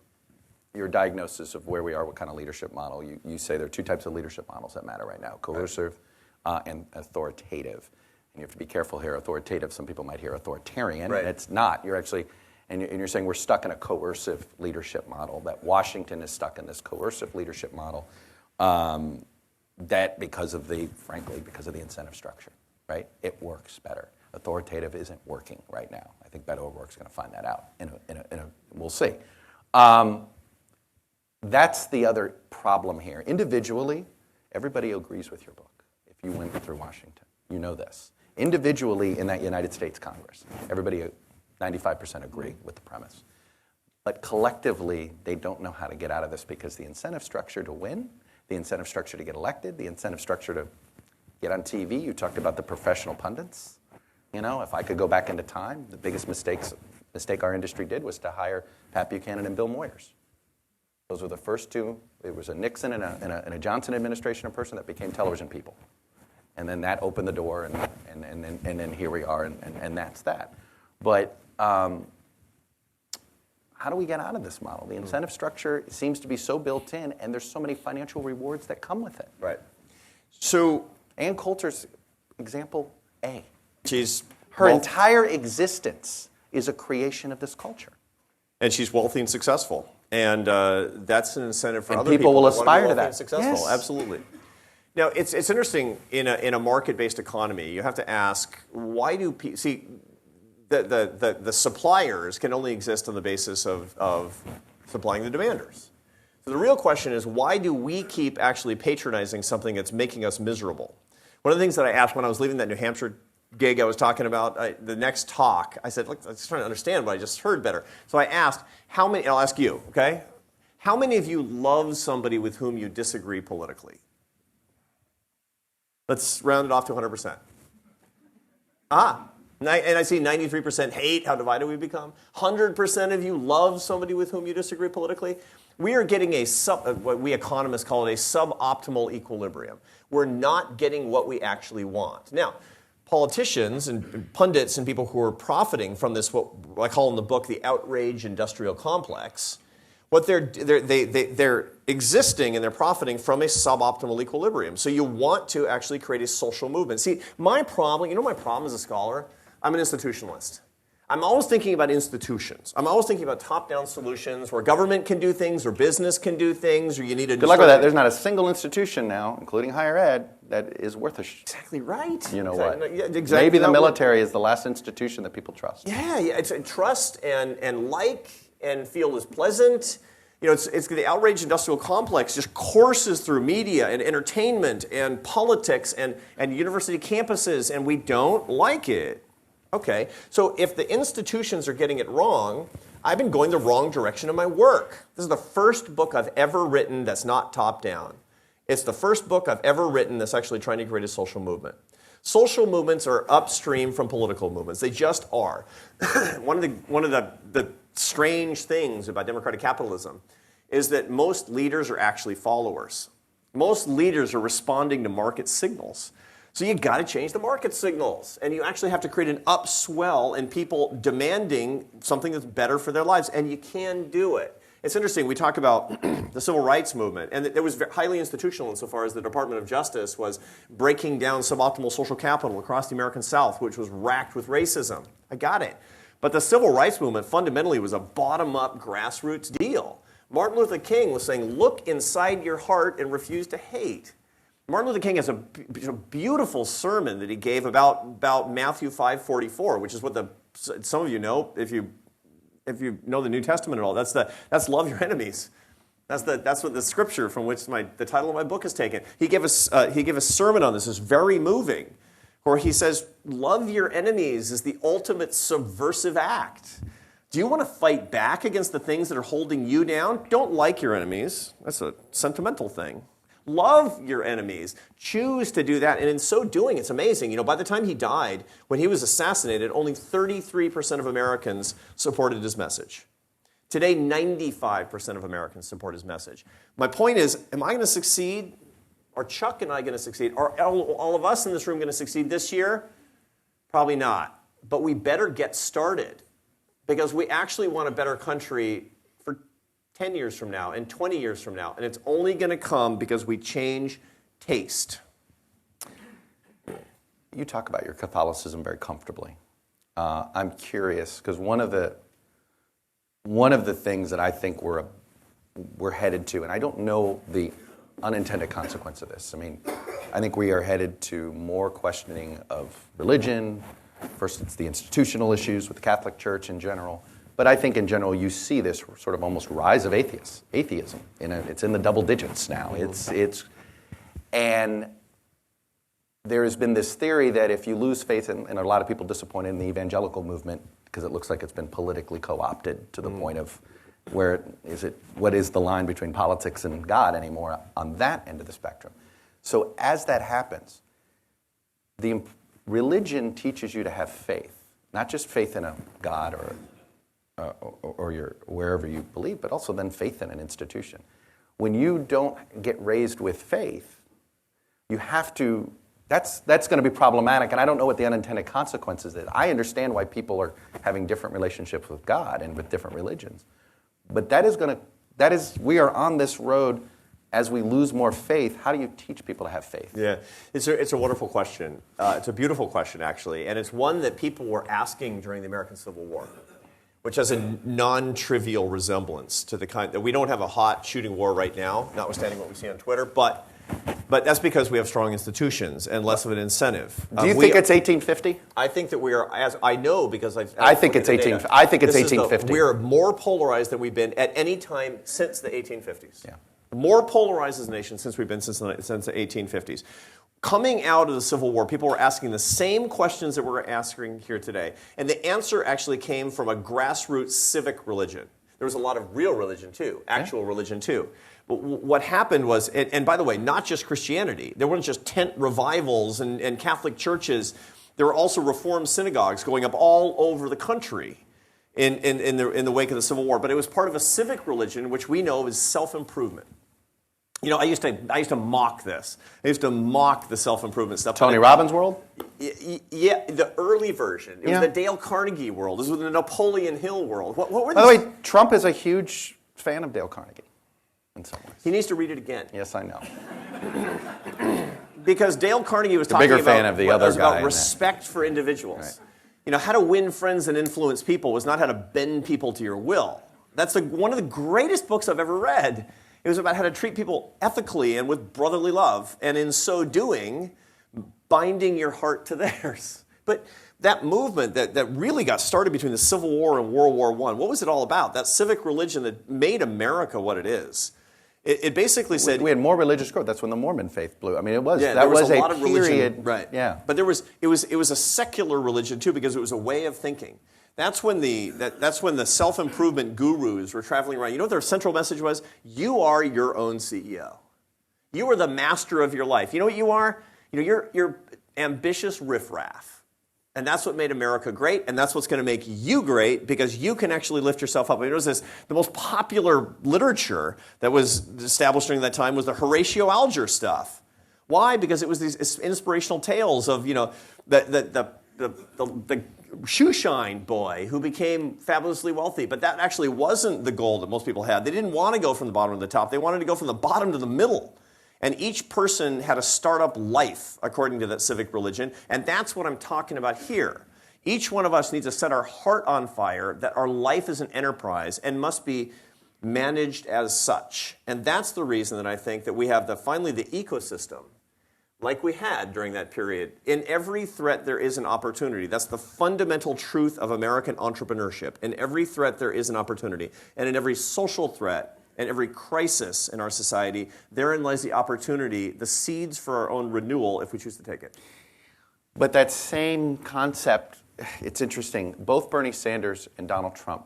diagnosis of where we are, what kind of leadership model. You say there are two types of leadership models that matter right now, coercive and authoritative. And you have to be careful here. Authoritative, some people might hear authoritarian. Right. It's not. You're actually, and you're saying we're stuck in a coercive leadership model, that Washington is stuck in this coercive leadership model, that frankly, because of the incentive structure, right? It works better. Authoritative isn't working right now. I think Beto O'Rourke's going to find that out. We'll see. That's the other problem here. Individually, everybody agrees with your book. If you went through Washington, you know this. Individually, in that United States Congress, everybody, 95% agree with the premise. But collectively, they don't know how to get out of this because the incentive structure to win, the incentive structure to get elected, the incentive structure to get on TV. You talked about the professional pundits. You know, if I could go back into time, the biggest mistake our industry did was to hire Pat Buchanan and Bill Moyers. Those were the first two. It was a Nixon and a Johnson administration person that became television people. And then that opened the door, and then here we are, and that's that. But how do we get out of this model? The incentive structure seems to be so built in, and there's so many financial rewards that come with it. Right. So Ann Coulter's example A. Her entire existence is a creation of this culture. And she's wealthy and successful. And that's an incentive for and other people people will aspire to that. And successful. Yes. Absolutely. Now, it's interesting in a market-based economy. You have to ask, why do people see the suppliers can only exist on the basis of supplying the demanders. So the real question is, why do we keep actually patronizing something that's making us miserable? One of the things that I asked when I was leaving that New Hampshire gig I was talking about, the next talk, I said, look, I was trying to understand what I just heard better. So I asked, I'll ask you, okay? How many of you love somebody with whom you disagree politically? Let's round it off to 100%. And I see 93% hate, how divided we've become. 100% of you love somebody with whom you disagree politically. We are getting what we economists call it a suboptimal equilibrium. We're not getting what we actually want. Now, politicians and pundits and people who are profiting from this, what I call in the book the outrage industrial complex, what they're existing and they're profiting from a suboptimal equilibrium. So you want to actually create a social movement. See, my problem as a scholar? I'm an institutionalist. I'm always thinking about institutions. I'm always thinking about top-down solutions where government can do things or business can do things or you need to... Good luck with that. There's not a single institution now, including higher ed, that is worth a... Exactly right. You know exactly. what? Yeah, exactly. Maybe the military is the last institution that people trust. Yeah, it's trust and like and feel is pleasant. You know, it's the outrage industrial complex just courses through media and entertainment and politics and university campuses, and we don't like it. Okay, so if the institutions are getting it wrong, I've been going the wrong direction in my work. This is the first book I've ever written that's not top-down. It's the first book I've ever written that's actually trying to create a social movement. Social movements are upstream from political movements. They just are. One of the strange things about democratic capitalism is that most leaders are actually followers. Most leaders are responding to market signals. So you got to change the market signals, and you actually have to create an upswell in people demanding something that's better for their lives, and you can do it. It's interesting, we talk about the civil rights movement, and it was highly institutional insofar as the Department of Justice was breaking down suboptimal social capital across the American South, which was racked with racism. I got it. But the civil rights movement fundamentally was a bottom-up grassroots deal. Martin Luther King was saying, look inside your heart and refuse to hate. Martin Luther King has a beautiful sermon that he gave about Matthew 5:44, which is what some of you know if you know the New Testament at all. That's love your enemies. That's what the scripture from which the title of my book is taken. He gave a sermon on this. It's very moving, where he says, "Love your enemies is the ultimate subversive act." Do you want to fight back against the things that are holding you down? Don't like your enemies. That's a sentimental thing. Love your enemies. Choose to do that. And in so doing, it's amazing. You know, by the time he died, when he was assassinated, only 33% of Americans supported his message. Today, 95% of Americans support his message. My point is, am I going to succeed? Are Chuck and I going to succeed? Are all of us in this room going to succeed this year? Probably not. But we better get started, because we actually want a better country 10 years from now and 20 years from now. And it's only going to come because we change taste. You talk about your Catholicism very comfortably. I'm curious, because one of the one of the things that I think we're headed to, and I don't know the unintended consequence of this. I mean, I think we are headed to more questioning of religion. First, it's the institutional issues with the Catholic Church in general. But I think in general you see this sort of almost rise of atheism. It's in the double digits now. And there has been this theory that if you lose faith, and a lot of people disappointed in the evangelical movement because it looks like it's been politically co-opted to the point of what is the line between politics and God anymore on that end of the spectrum. So as that happens, the religion teaches you to have faith, not just faith in a God or your wherever you believe, but also then faith in an institution. When you don't get raised with faith, you have to. That's going to be problematic, and I don't know what the unintended consequences is. I understand why people are having different relationships with God and with different religions, but we are on this road. As we lose more faith, how do you teach people to have faith? Yeah, it's a wonderful question. It's a beautiful question, actually, and it's one that people were asking during the American Civil War, which has a non-trivial resemblance to the kind that we don't have a hot shooting war right now, notwithstanding what we see on Twitter, but that's because we have strong institutions and less of an incentive. Do you think it's 1850? I think that we are, as I know because I think it's 1850. We are more polarized than we've been at any time since the 1850s. Yeah. More polarized as a nation since we've been since the 1850s. Coming out of the Civil War, people were asking the same questions that we're asking here today. And the answer actually came from a grassroots civic religion. There was a lot of real religion, too, actual religion, too. But what happened was, and by the way, not just Christianity. There weren't just tent revivals and Catholic churches. There were also Reformed synagogues going up all over the country in the wake of the Civil War. But it was part of a civic religion, which we know is self-improvement. You know, I used to mock this. I used to mock the self-improvement stuff. Tony Robbins' world? Yeah, the early version. It was the Dale Carnegie world. This was the Napoleon Hill world. What were By the way, Trump is a huge fan of Dale Carnegie in some ways. He needs to read it again. Yes, I know. Because Dale Carnegie was talking bigger fan of the other guy about respect for individuals. Right. You know, how to win friends and influence people was not how to bend people to your will. That's one of the greatest books I've ever read. It was about how to treat people ethically and with brotherly love, and in so doing, binding your heart to theirs. But that movement that really got started between the Civil War and World War I, what was it all about? That civic religion that made America what it is. It basically said we had more religious growth. That's when the Mormon faith blew. I mean, it was there was a lot of religion, right? Yeah, but it was a secular religion too, because it was a way of thinking. That's when the self-improvement gurus were traveling around. You know what their central message was? You are your own CEO. You are the master of your life. You know what you are? You know, you're ambitious riffraff. And that's what made America great, and that's what's going to make you great, because you can actually lift yourself up. I mean, the most popular literature that was established during that time was the Horatio Alger stuff. Why? Because it was these inspirational tales of, you know, the shoeshine boy who became fabulously wealthy. But that actually wasn't the goal that most people had. They didn't want to go from the bottom to the top. They wanted to go from the bottom to the middle. And each person had a startup life, according to that civic religion. And that's what I'm talking about here. Each one of us needs to set our heart on fire, that our life is an enterprise and must be managed as such. And that's the reason that I think that we have finally the ecosystem, like we had during that period. In every threat, there is an opportunity. That's the fundamental truth of American entrepreneurship. In every threat, there is an opportunity. And in every social threat, and every crisis in our society, therein lies the opportunity, the seeds for our own renewal if we choose to take it. But that same concept, it's interesting. Both Bernie Sanders and Donald Trump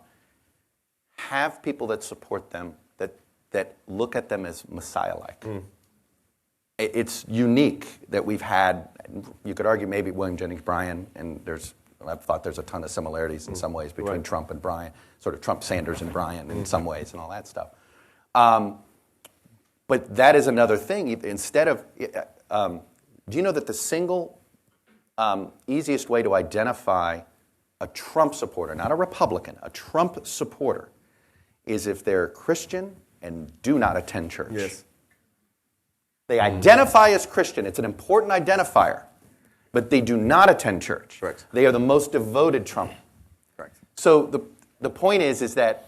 have people that support them, that look at them as Messiah-like. Mm. It's unique that we've had, you could argue maybe William Jennings Bryan, and I've thought there's a ton of similarities in some ways between Trump and Bryan, sort of Trump, Sanders, and Bryan in some ways and all that stuff. But that is another thing. Instead of, do you know that the single easiest way to identify a Trump supporter, not a Republican, a Trump supporter, is if they're Christian and do not attend church. Yes. They identify as Christian. It's an important identifier, but they do not attend church. Correct. They are the most devoted Trump. Correct. So the point is that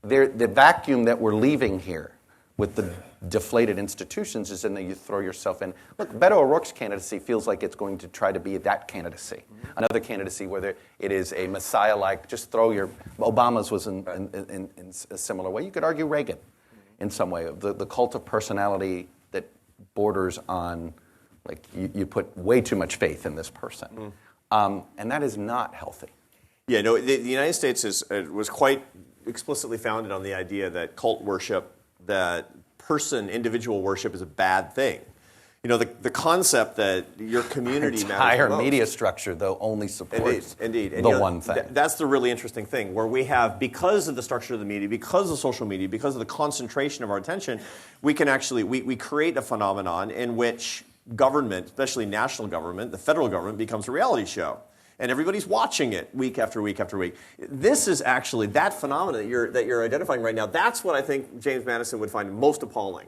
the vacuum that we're leaving here with the deflated institutions is in that you throw yourself in. Look, Beto O'Rourke's candidacy feels like it's going to try to be that candidacy. Another candidacy where it is a messiah-like, just throw your... Obama's was in a similar way. You could argue Reagan in some way. The cult of personality that borders on, like, you put way too much faith in this person. And that is not healthy. Yeah, no, the United States was quite explicitly founded on the idea that cult worship, that individual worship is a bad thing. You know, the concept that your community matters entire most. Media structure, though, only supports Indeed. And, the one thing. That's the really interesting thing, where we have, because of the structure of the media, because of social media, because of the concentration of our attention, we can actually, we create a phenomenon in which government, especially national government, the federal government, becomes a reality show. And everybody's watching it week after week after week. This is actually, that phenomenon that you're identifying right now, that's what I think James Madison would find most appalling.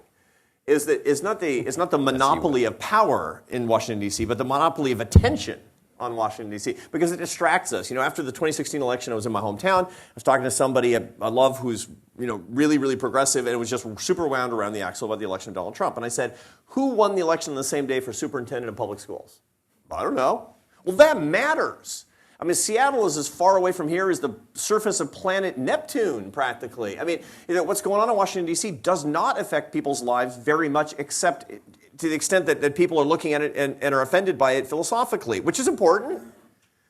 Is that it's not the monopoly of power in Washington, D.C., but the monopoly of attention on Washington, D.C., because it distracts us. You know, after the 2016 election, I was in my hometown. I was talking to somebody I love who's, you know, really, really progressive, and it was just super wound around the axle about the election of Donald Trump. And I said, who won the election the same day for superintendent of public schools? I don't know. Well, that matters. I mean, Seattle is as far away from here as the surface of planet Neptune, practically. I mean, you know, what's going on in Washington, D.C. does not affect people's lives very much, except to the extent that people are looking at it and are offended by it philosophically, which is important.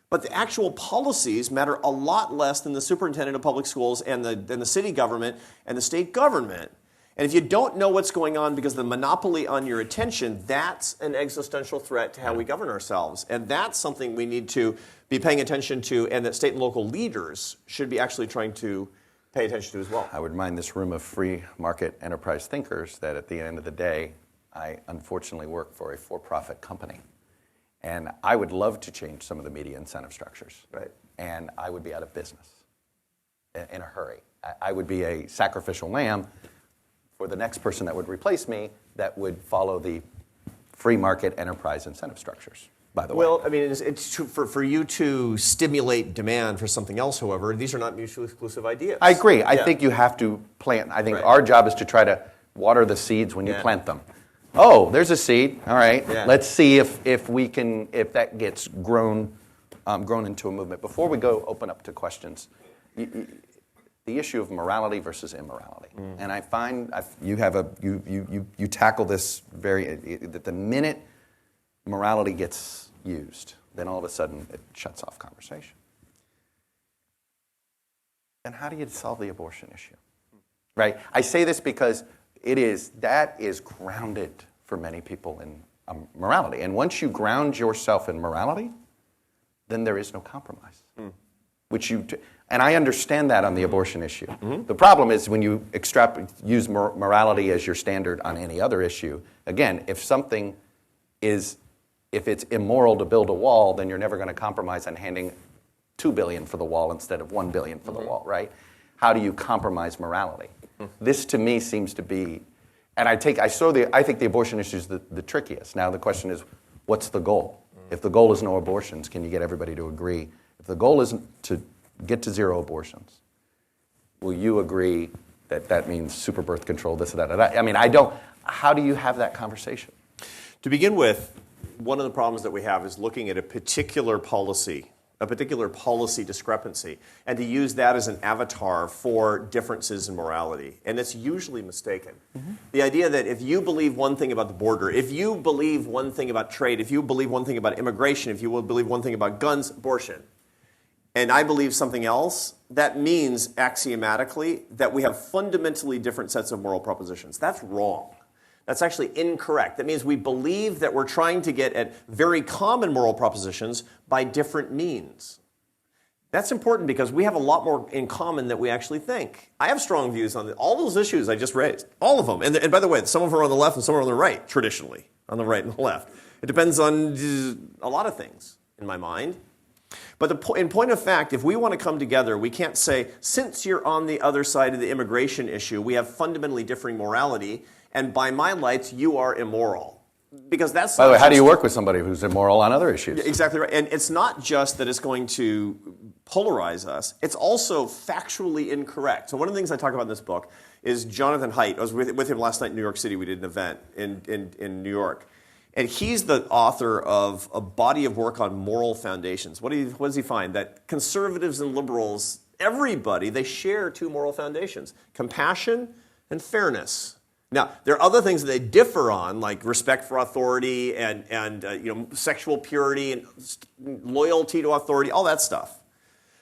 But the actual policies matter a lot less than the superintendent of public schools and the city government and the state government. And if you don't know what's going on because of the monopoly on your attention, that's an existential threat to how we govern ourselves. And that's something we need to be paying attention to, and that state and local leaders should be actually trying to pay attention to as well. I would remind this room of free market enterprise thinkers that at the end of the day, I unfortunately work for a for-profit company. And I would love to change some of the media incentive structures. Right. And I would be out of business in a hurry. I would be a sacrificial lamb for the next person that would replace me that would follow the free market enterprise incentive structures, by the way. Well, I mean, it's true for you to stimulate demand for something else, however, these are not mutually exclusive ideas. I agree. I think you have to plant. I think our job is to try to water the seeds when you plant them. Oh, there's a seed. All right. Yeah. Let's see if that gets grown into a movement. Before we go open up to questions, the issue of morality versus immorality, and I find you tackle this that the minute morality gets used, then all of a sudden it shuts off conversation. And how do you solve the abortion issue? Right? I say this because that is grounded for many people in morality, and once you ground yourself in morality, then there is no compromise. And I understand that on the abortion issue. The problem is when you use morality as your standard on any other issue. Again, if it's immoral to build a wall, then you're never going to compromise on handing $2 billion for the wall instead of $1 billion for the wall, right? How do you compromise morality? This to me seems to be, and I think the abortion issue is the trickiest. Now the question is, what's the goal? If the goal is no abortions, can you get everybody to agree? If the goal isn't to get to zero abortions, will you agree that means super birth control, this, that, that? I mean, how do you have that conversation? To begin with, one of the problems that we have is looking at a particular policy discrepancy, and to use that as an avatar for differences in morality. And it's usually mistaken. The idea that if you believe one thing about the border, if you believe one thing about trade, if you believe one thing about immigration, if you believe one thing about guns, abortion, and I believe something else, that means axiomatically that we have fundamentally different sets of moral propositions. That's wrong. That's actually incorrect. That means we believe that we're trying to get at very common moral propositions by different means. That's important because we have a lot more in common than we actually think. I have strong views on all those issues I just raised, all of them. And by the way, some of them are on the left and some are on the right, traditionally, on the right and the left. It depends on a lot of things in my mind. But in point of fact, if we want to come together, we can't say, since you're on the other side of the immigration issue, we have fundamentally differing morality, and by my lights, you are immoral. Because that's by the way, how do you work with somebody who's immoral on other issues? Exactly right. And it's not just that it's going to polarize us, it's also factually incorrect. So one of the things I talk about in this book is Jonathan Haidt. I was with him last night in New York City. We did an event in New York. And he's the author of a body of work on moral foundations. What does he find? That conservatives and liberals, everybody, they share two moral foundations: compassion and fairness. Now, there are other things that they differ on, like respect for authority and sexual purity and loyalty to authority, all that stuff.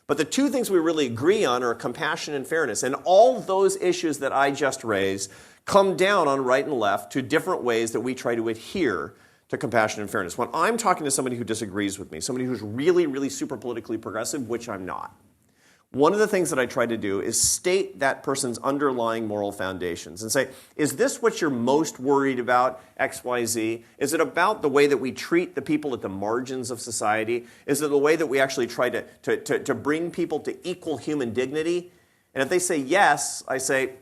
But the two things we really agree on are compassion and fairness. And all those issues that I just raised come down on right and left to different ways that we try to adhere to compassion and fairness. When I'm talking to somebody who disagrees with me, somebody who's really, really super politically progressive, which I'm not, one of the things that I try to do is state that person's underlying moral foundations and say, is this what you're most worried about, X, Y, Z? Is it about the way that we treat the people at the margins of society? Is it the way that we actually try to bring people to equal human dignity? And if they say yes, I say,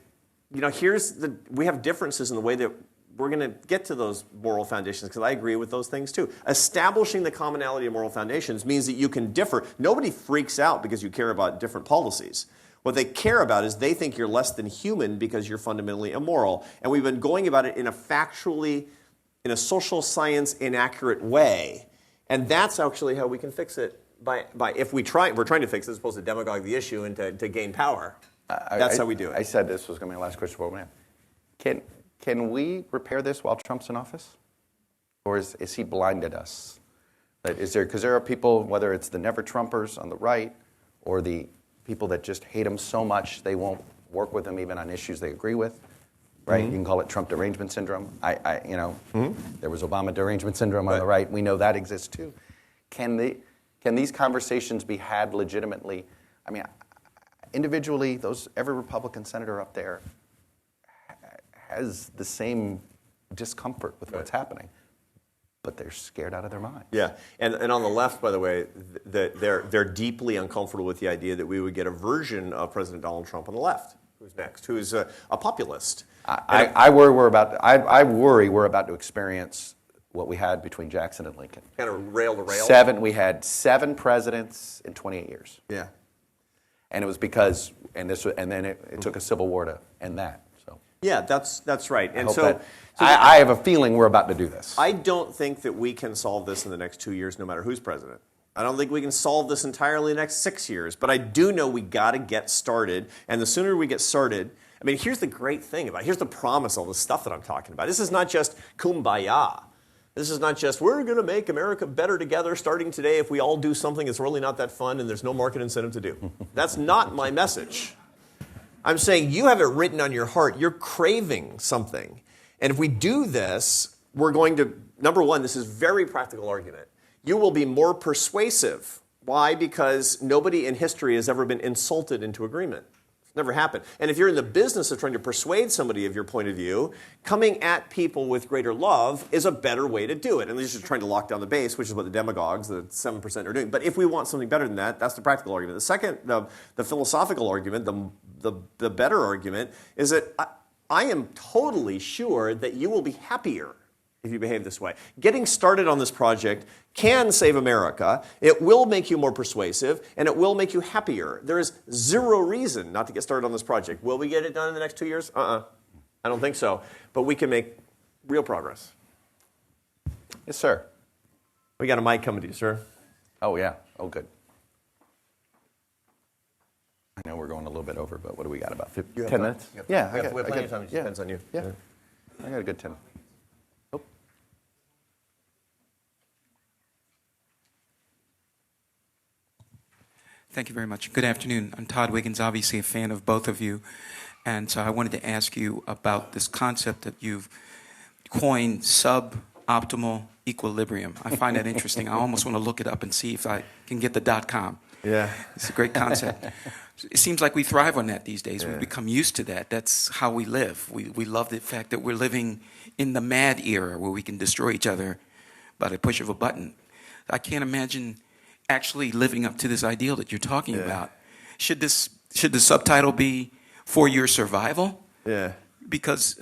we have differences in the way that we're going to get to those moral foundations, because I agree with those things too. Establishing the commonality of moral foundations means that you can differ. Nobody freaks out because you care about different policies. What they care about is they think you're less than human because you're fundamentally immoral. And we've been going about it in a social science inaccurate way. And that's actually how we can fix it. We're trying to fix it as opposed to demagogue the issue and to gain power. That's how we do it. I said this was going to be my last question for man. Can we repair this while Trump's in office? Or is he blinded us? Because there are people, whether it's the never-Trumpers on the right or the people that just hate him so much they won't work with him even on issues they agree with, right? Mm-hmm. You can call it Trump derangement syndrome. There was Obama derangement syndrome on the right. We know that exists too. Can these conversations be had legitimately? I mean, individually, every Republican senator up there has the same discomfort with what's happening, but they're scared out of their mind. Yeah, and on the left, by the way, they're deeply uncomfortable with the idea that we would get a version of President Donald Trump on the left. Who's next? Who's a populist? I worry we're about to experience what we had between Jackson and Lincoln. Kind of rail to rail. We had 7 presidents in 28 years. Yeah, and it was because then it took a civil war to end that. Yeah, that's right. And I have a feeling we're about to do this. I don't think that we can solve this in the next 2 years, no matter who's president. I don't think we can solve this entirely in the next 6 years. But I do know we got to get started. And the sooner we get started, I mean, here's the great thing about it. Here's the promise, all the stuff that I'm talking about. This is not just kumbaya. This is not just, we're going to make America better together starting today if we all do something that's really not that fun and there's no market incentive to do. That's not my message. I'm saying you have it written on your heart. You're craving something. And if we do this, we're going to, number one, this is a very practical argument. You will be more persuasive. Why? Because nobody in history has ever been insulted into agreement. It's never happened. And if you're in the business of trying to persuade somebody of your point of view, coming at people with greater love is a better way to do it. And they're just trying to lock down the base, which is what the demagogues, the 7%, are doing. But if we want something better than that, that's the practical argument. The second, the philosophical argument, the better argument, is that I am totally sure that you will be happier if you behave this way. Getting started on this project can save America. It will make you more persuasive, and it will make you happier. There is zero reason not to get started on this project. Will we get it done in the next 2 years? I don't think so. But we can make real progress. Yes, sir. We got a mic coming to you, sir. Oh, yeah. Oh, good. I know we're going a little bit over, but what do we got, about 10 minutes? Yeah, we have plenty of time. It just depends on you. Yeah. I got a good 10. Oh. Thank you very much. Good afternoon. I'm Todd Wiggins, obviously a fan of both of you. And so I wanted to ask you about this concept that you've coined, suboptimal equilibrium. I find that interesting. I almost want to look it up and see if I can get the .com. Yeah. It's a great concept. It seems like we thrive on that these days. Yeah. We've become used to that. That's how we live. We love the fact that we're living in the mad era where we can destroy each other by the push of a button. I can't imagine actually living up to this ideal that you're talking about. Should the subtitle be For Your Survival? Yeah. Because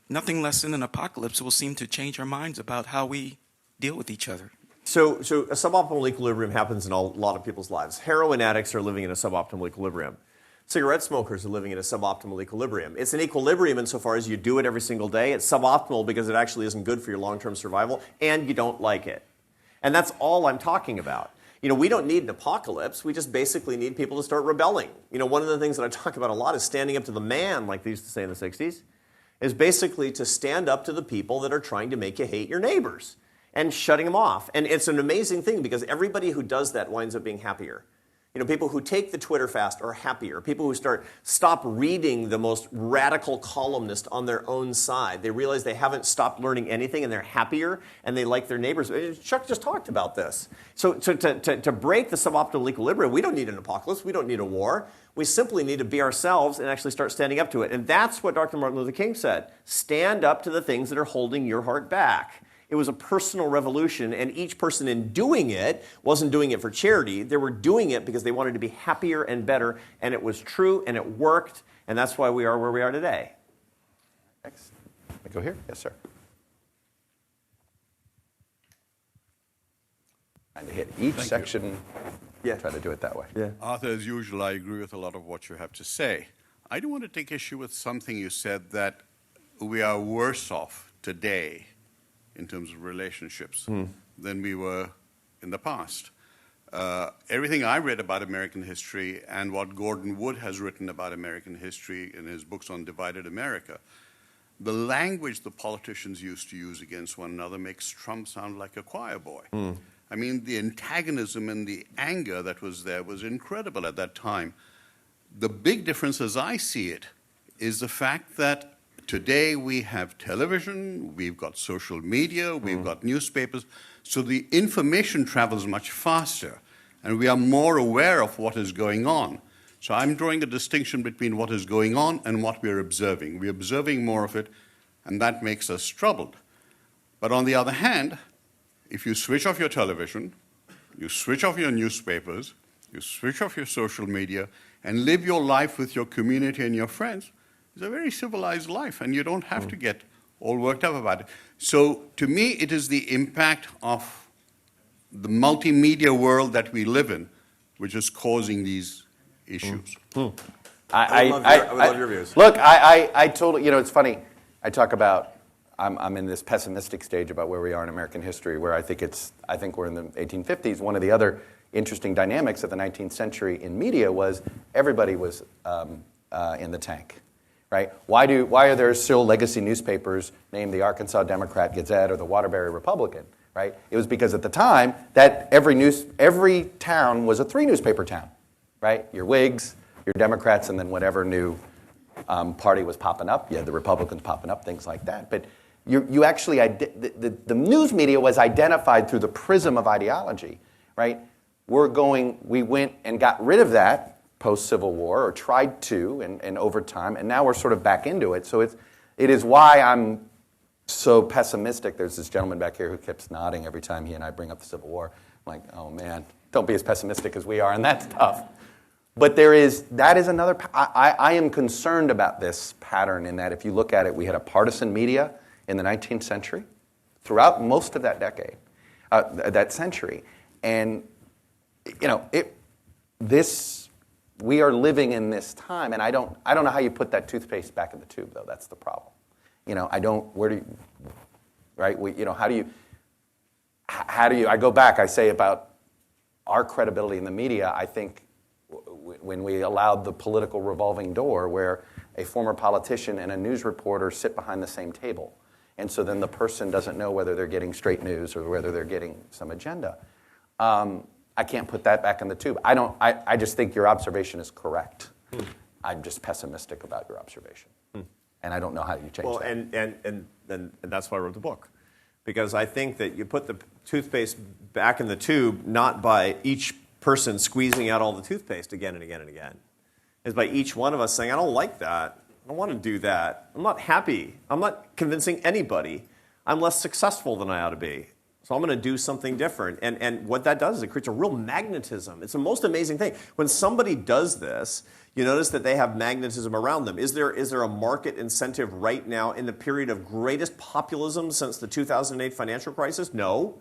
nothing less than an apocalypse will seem to change our minds about how we deal with each other. So a suboptimal equilibrium happens in a lot of people's lives. Heroin addicts are living in a suboptimal equilibrium. Cigarette smokers are living in a suboptimal equilibrium. It's an equilibrium insofar as you do it every single day. It's suboptimal because it actually isn't good for your long-term survival, and you don't like it. And that's all I'm talking about. We don't need an apocalypse. We just basically need people to start rebelling. One of the things that I talk about a lot is standing up to the man, like they used to say in the 60s, is basically to stand up to the people that are trying to make you hate your neighbors and shutting them off. And it's an amazing thing because everybody who does that winds up being happier. People who take the Twitter fast are happier. People who stop reading the most radical columnist on their own side. They realize they haven't stopped learning anything and they're happier and they like their neighbors. Chuck just talked about this. So to break the suboptimal equilibrium, we don't need an apocalypse. We don't need a war. We simply need to be ourselves and actually start standing up to it. And that's what Dr. Martin Luther King said. Stand up to the things that are holding your heart back. It was a personal revolution, and each person in doing it wasn't doing it for charity. They were doing it because they wanted to be happier and better, and it was true, and it worked, and that's why we are where we are today. Next. I go here? Yes, sir. And to hit each section, try to do it that way. Yeah. Arthur, as usual, I agree with a lot of what you have to say. I do want to take issue with something you said, that we are worse off today in terms of relationships than we were in the past. Everything I read about American history and what Gordon Wood has written about American history in his books on Divided America, the language the politicians used to use against one another makes Trump sound like a choir boy. I mean, the antagonism and the anger that was there was incredible at that time. The big difference, as I see it, is the fact that today we have television, we've got social media, we've got newspapers, so the information travels much faster, and we are more aware of what is going on. So I'm drawing a distinction between what is going on and what we're observing. We're observing more of it, and that makes us troubled. But on the other hand, if you switch off your television, you switch off your newspapers, you switch off your social media, and live your life with your community and your friends, it's a very civilized life, and you don't have to get all worked up about it. So to me, it is the impact of the multimedia world that we live in which is causing these issues. I would love your views. Look, I totally, it's funny. I talk about, I'm in this pessimistic stage about where we are in American history, where I think we're in the 1850s. One of the other interesting dynamics of the 19th century in media was everybody was in the tank. Right? Why are there still legacy newspapers named the Arkansas Democrat Gazette or the Waterbury Republican? Right? It was because at the time that every town was a 3-newspaper town. Right? Your Whigs, your Democrats, and then whatever new party was popping up. You had the Republicans popping up, things like that. But you actually the news media was identified through the prism of ideology. Right? We went and got rid of that post-Civil War, or tried to, and over time, and now we're sort of back into it. So it is why I'm so pessimistic. There's this gentleman back here who keeps nodding every time he and I bring up the Civil War. I'm like, oh man, don't be as pessimistic as we are, and that's tough. But that is another, I am concerned about this pattern in that if you look at it, we had a partisan media in the 19th century, throughout most of that decade, that century. And, we are living in this time, and I don't know how you put that toothpaste back in the tube, though. That's the problem. How do you, I go back, I say about our credibility in the media, I think when we allowed the political revolving door where a former politician and a news reporter sit behind the same table. And so then the person doesn't know whether they're getting straight news or whether they're getting some agenda. I can't put that back in the tube. I just think your observation is correct. I'm just pessimistic about your observation. And I don't know how you change that. And that's why I wrote the book. Because I think that you put the toothpaste back in the tube not by each person squeezing out all the toothpaste again and again and again. It's by each one of us saying, I don't like that. I don't want to do that. I'm not happy. I'm not convincing anybody. I'm less successful than I ought to be. So I'm going to do something different. And what that does is it creates a real magnetism. It's the most amazing thing. When somebody does this, you notice that they have magnetism around them. Is there a market incentive right now in the period of greatest populism since the 2008 financial crisis? No.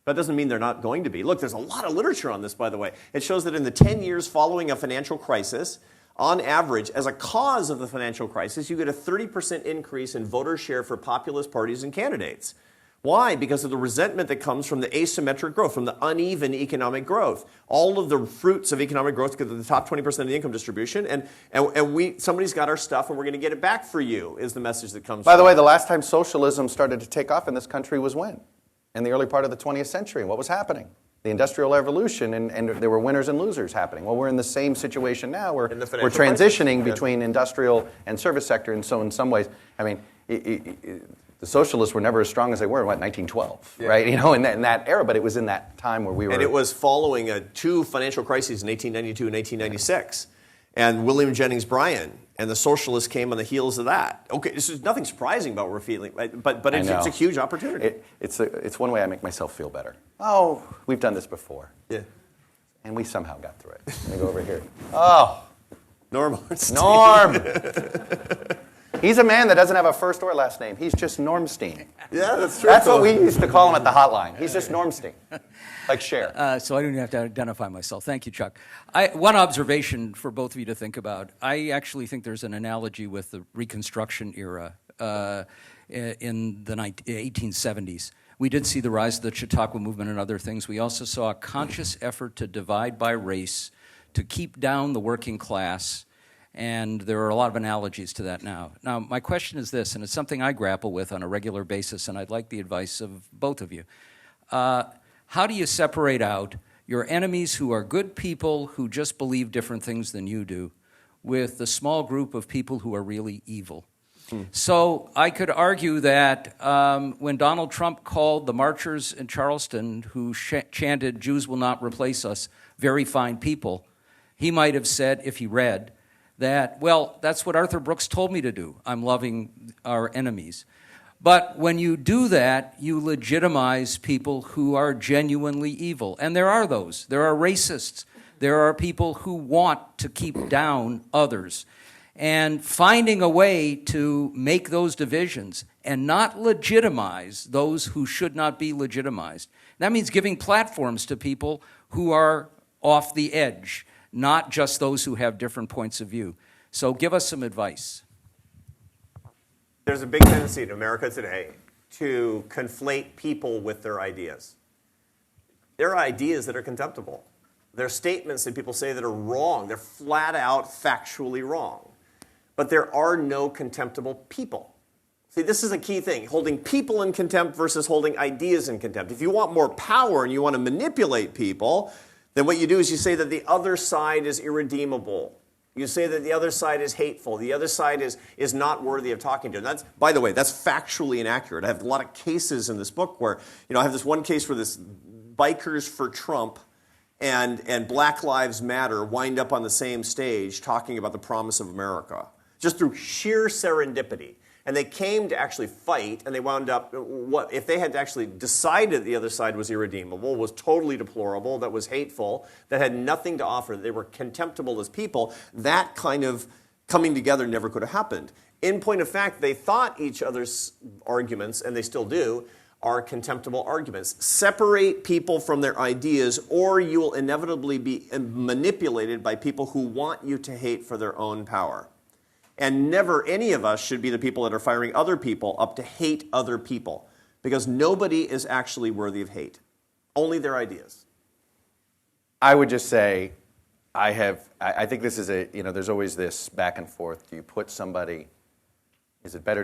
That doesn't mean they're not going to be. Look, there's a lot of literature on this, by the way. It shows that in the 10 years following a financial crisis, on average, as a cause of the financial crisis, you get a 30% increase in voter share for populist parties and candidates. Why? Because of the resentment that comes from the asymmetric growth, from the uneven economic growth. All of the fruits of economic growth go to the top 20% of the income distribution, and somebody's got our stuff and we're going to get it back for you, is the message that comes By the from way, it. the last time socialism started to take off in this country was when? In the early part of the 20th century. What was happening? The Industrial Revolution, and there were winners and losers happening. Well, we're in the same situation now. We're transitioning between industrial and service sector, and so in some ways, I mean, the socialists were never as strong as they were in, 1912, right? You know, in that era, but it was in that time where we were... And it was following two financial crises in 1892 and 1896. And William Jennings Bryan and the socialists came on the heels of that. Okay, this is nothing surprising about what we're feeling, but it's a huge opportunity. It's one way I make myself feel better. Oh, we've done this before. Yeah. And we somehow got through it. Let me go over here. Oh. Norm. He's a man that doesn't have a first or last name. He's just Normstein. Yeah, that's true. That's what we used to call him at the hotline. He's just Normstein. Like Cher. So I don't even have to identify myself. Thank you, Chuck. One observation for both of you to think about. I actually think there's an analogy with the Reconstruction era in the 1870s. We did see the rise of the Chautauqua movement and other things. We also saw a conscious effort to divide by race, to keep down the working class, and there are a lot of analogies to that now. Now, my question is this, and it's something I grapple with on a regular basis, and I'd like the advice of both of you. How do you separate out your enemies who are good people who just believe different things than you do with the small group of people who are really evil? So I could argue that when Donald Trump called the marchers in Charleston who chanted, "Jews will not replace us," very fine people, he might have said, if he read, that, well, that's what Arthur Brooks told me to do. I'm loving our enemies. But when you do that, you legitimize people who are genuinely evil. And there are those. There are racists. There are people who want to keep down others. And finding a way to make those divisions and not legitimize those who should not be legitimized. That means giving platforms to people who are off the edge, not just those who have different points of view. So give us some advice. There's a big tendency in America today to conflate people with their ideas. There are ideas that are contemptible. There are statements that people say that are wrong. They're flat out factually wrong. But there are no contemptible people. See, this is a key thing, holding people in contempt versus holding ideas in contempt. If you want more power and you want to manipulate people, then what you do is you say that the other side is irredeemable. You say that the other side is hateful. The other side is not worthy of talking to. And that's, by the way, that's factually inaccurate. I have a lot of cases in this book where, I have this one case where this bikers for Trump and Black Lives Matter wind up on the same stage talking about the promise of America, just through sheer serendipity. And they came to actually fight, and they wound up, what if they had actually decided the other side was irredeemable, was totally deplorable, that was hateful, that had nothing to offer, that they were contemptible as people, that kind of coming together never could have happened. In point of fact, they thought each other's arguments, and they still do, are contemptible arguments. Separate people from their ideas, or you will inevitably be manipulated by people who want you to hate for their own power. And never any of us should be the people that are firing other people up to hate other people, because nobody is actually worthy of hate, only their ideas. I would just say, I think this is there's always this back and forth. Do you put somebody, is it better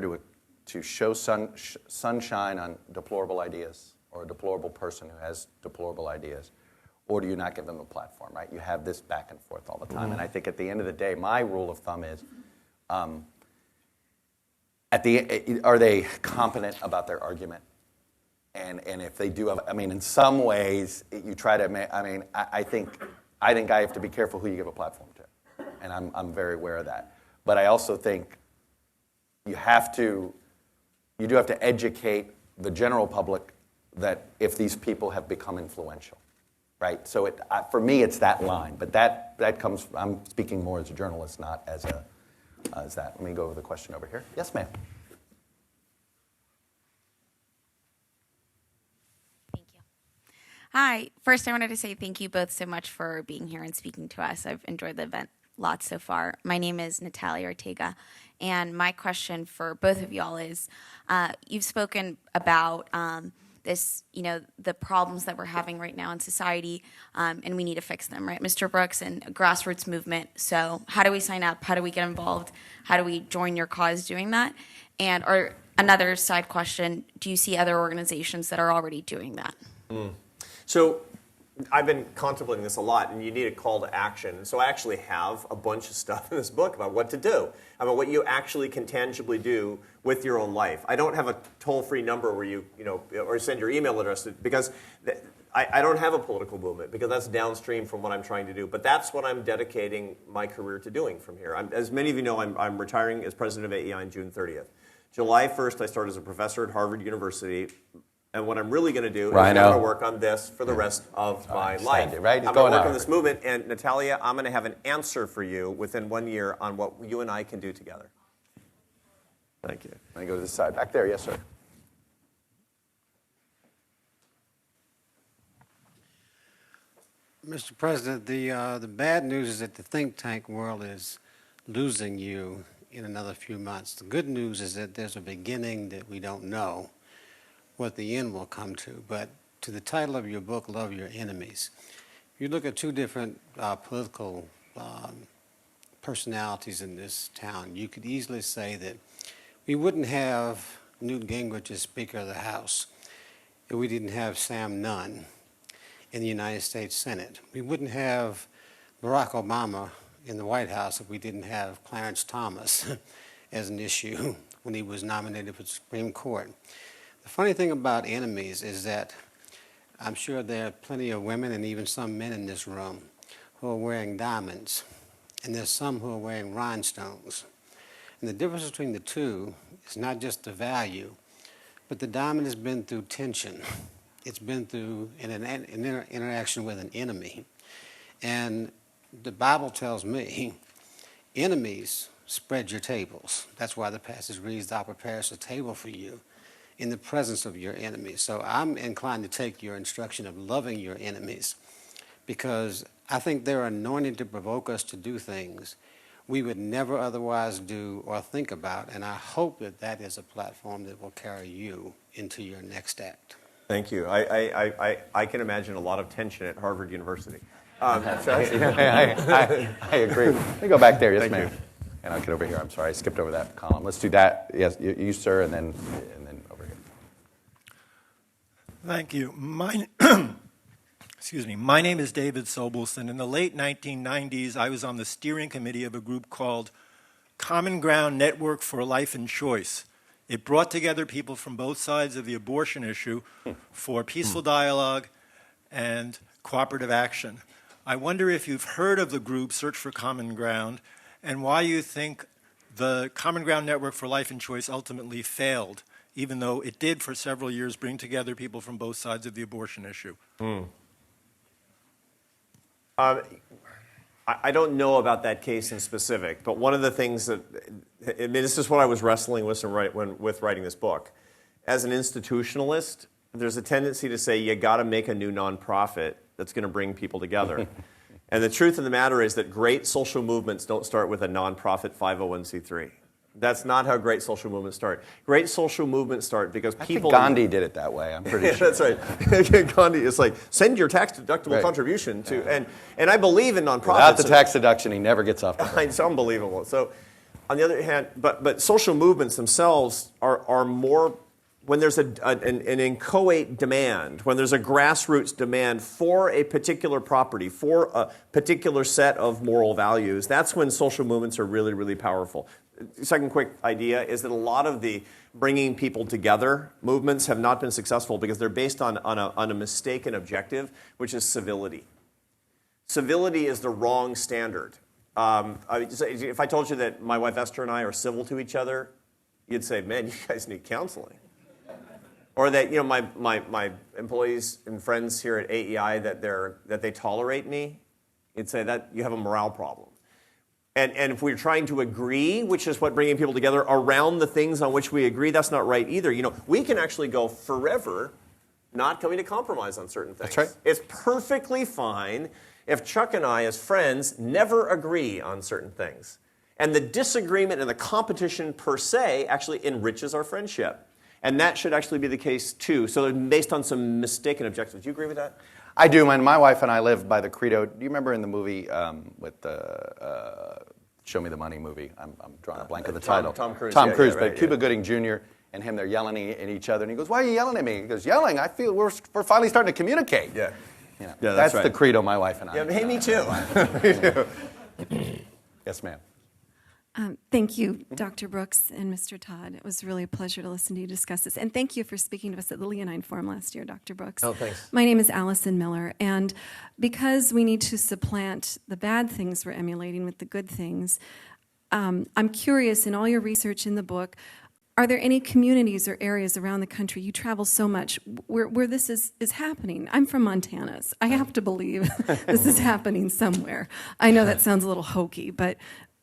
to show sunshine on deplorable ideas, or a deplorable person who has deplorable ideas? Or do you not give them a platform, right? You have this back and forth all the time. And I think at the end of the day, my rule of thumb is, are they competent about their argument? And if they do have, in some ways, you try to, I think I have to be careful who you give a platform to. And I'm very aware of that. But I also think you do have to educate the general public that if these people have become influential, right? So for me, it's that line. But that comes, I'm speaking more as a journalist, not as that. Let me go over the question over here. Yes, ma'am. Thank you. Hi. First, I wanted to say thank you both so much for being here and speaking to us. I've enjoyed the event lots so far. My name is Natalia Ortega, and my question for both of y'all is, you've spoken about this, the problems that we're having right now in society, and we need to fix them, right? Mr. Brooks and a grassroots movement. So how do we sign up? How do we get involved? How do we join your cause doing that? And or another side question, do you see other organizations that are already doing that? So I've been contemplating this a lot, and you need a call to action. So I actually have a bunch of stuff in this book about what to do, about what you actually can tangibly do with your own life. I don't have a toll-free number where you or send your email address because I don't have a political movement because that's downstream from what I'm trying to do. But that's what I'm dedicating my career to doing from here. As many of you know, I'm retiring as president of AEI on June 30th. July 1st, I start as a professor at Harvard University. And what I'm really going to do is I'm going to work on this for the rest of my life. Right? I'm going to work on this movement. And Natalia, I'm going to have an answer for you within 1 year on what you and I can do together. Thank you. I go to the side. Back there. Yes, sir. Mr. President, the bad news is that the think tank world is losing you in another few months. The good news is that there's a beginning that we don't know what the end will come to. But to the title of your book, Love Your Enemies, you look at two different political personalities in this town. You could easily say that we wouldn't have Newt Gingrich as Speaker of the House if we didn't have Sam Nunn in the United States Senate. We wouldn't have Barack Obama in the White House if we didn't have Clarence Thomas as an issue when he was nominated for the Supreme Court. The funny thing about enemies is that I'm sure there are plenty of women and even some men in this room who are wearing diamonds, and there's some who are wearing rhinestones. And the difference between the two is not just the value, but the diamond has been through tension. It's been through an interaction with an enemy. And the Bible tells me, enemies spread your tables. That's why the passage reads, "Thou preparest a table for you in the presence of your enemies." So I'm inclined to take your instruction of loving your enemies because I think they're anointed to provoke us to do things we would never otherwise do or think about, and I hope that that is a platform that will carry you into your next act. Thank you. I can imagine a lot of tension at Harvard University. I agree. Let me go back there. Yes, ma'am. And I'll get over here. I'm sorry, I skipped over that column. Let's do that. Yes, you sir, and then over here. Thank you. My name is David Sobelson. In the late 1990s, I was on the steering committee of a group called Common Ground Network for Life and Choice. It brought together people from both sides of the abortion issue for peaceful dialogue and cooperative action. I wonder if you've heard of the group Search for Common Ground and why you think the Common Ground Network for Life and Choice ultimately failed, even though it did for several years bring together people from both sides of the abortion issue. I don't know about that case in specific, but one of the things that, this is what I was wrestling with with writing this book. As an institutionalist, there's a tendency to say you got to make a new nonprofit that's going to bring people together. And the truth of the matter is that great social movements don't start with a nonprofit 501c3. That's not how great social movements start. Great social movements start because people... I think Gandhi did it that way, I'm pretty sure. That's right. Gandhi is like, send your tax-deductible contribution to... Yeah. And I believe in nonprofits. Without the tax deduction, he never gets off the hook. It's unbelievable. So, on the other hand, but social movements themselves are more... When there's an inchoate demand, when there's a grassroots demand for a particular property, for a particular set of moral values, that's when social movements are really, really powerful. Second quick idea is that a lot of the bringing people together movements have not been successful because they're based on a mistaken objective, which is civility. Civility is the wrong standard. If I told you that my wife Esther and I are civil to each other, you'd say, man, you guys need counseling. Or that my employees and friends here at AEI that they tolerate me, you'd say that you have a morale problem. And if we're trying to agree, which is what bringing people together around the things on which we agree, that's not right either. We can actually go forever not coming to compromise on certain things. That's right. It's perfectly fine if Chuck and I, as friends, never agree on certain things. And the disagreement and the competition per se actually enriches our friendship. And that should actually be the case too. So based on some mistaken objectives. Do you agree with that? I do. My wife and I live by the credo. Do you remember in the movie with Show Me the Money movie? I'm drawing a blank of the title. Tom Cruise. Tom Yeah, Cruise, yeah, right, but Cuba Gooding Jr. and him, they're yelling at each other. And he goes, "Why are you yelling at me?" He goes, "Yelling? I feel we're finally starting to communicate." Yeah. You know, Yeah, that's right. the credo my wife and I. Yeah, hey, me too. Yes, ma'am. Thank you, Dr. Brooks and Mr. Todd. It was really a pleasure to listen to you discuss this. And thank you for speaking to us at the Leonine Forum last year, Dr. Brooks. Oh, thanks. My name is Allison Miller. And because we need to supplant the bad things we're emulating with the good things, I'm curious, in all your research in the book, are there any communities or areas around the country, you travel so much, where this is happening? I'm from Montana. So I have to believe this is happening somewhere. I know that sounds a little hokey, but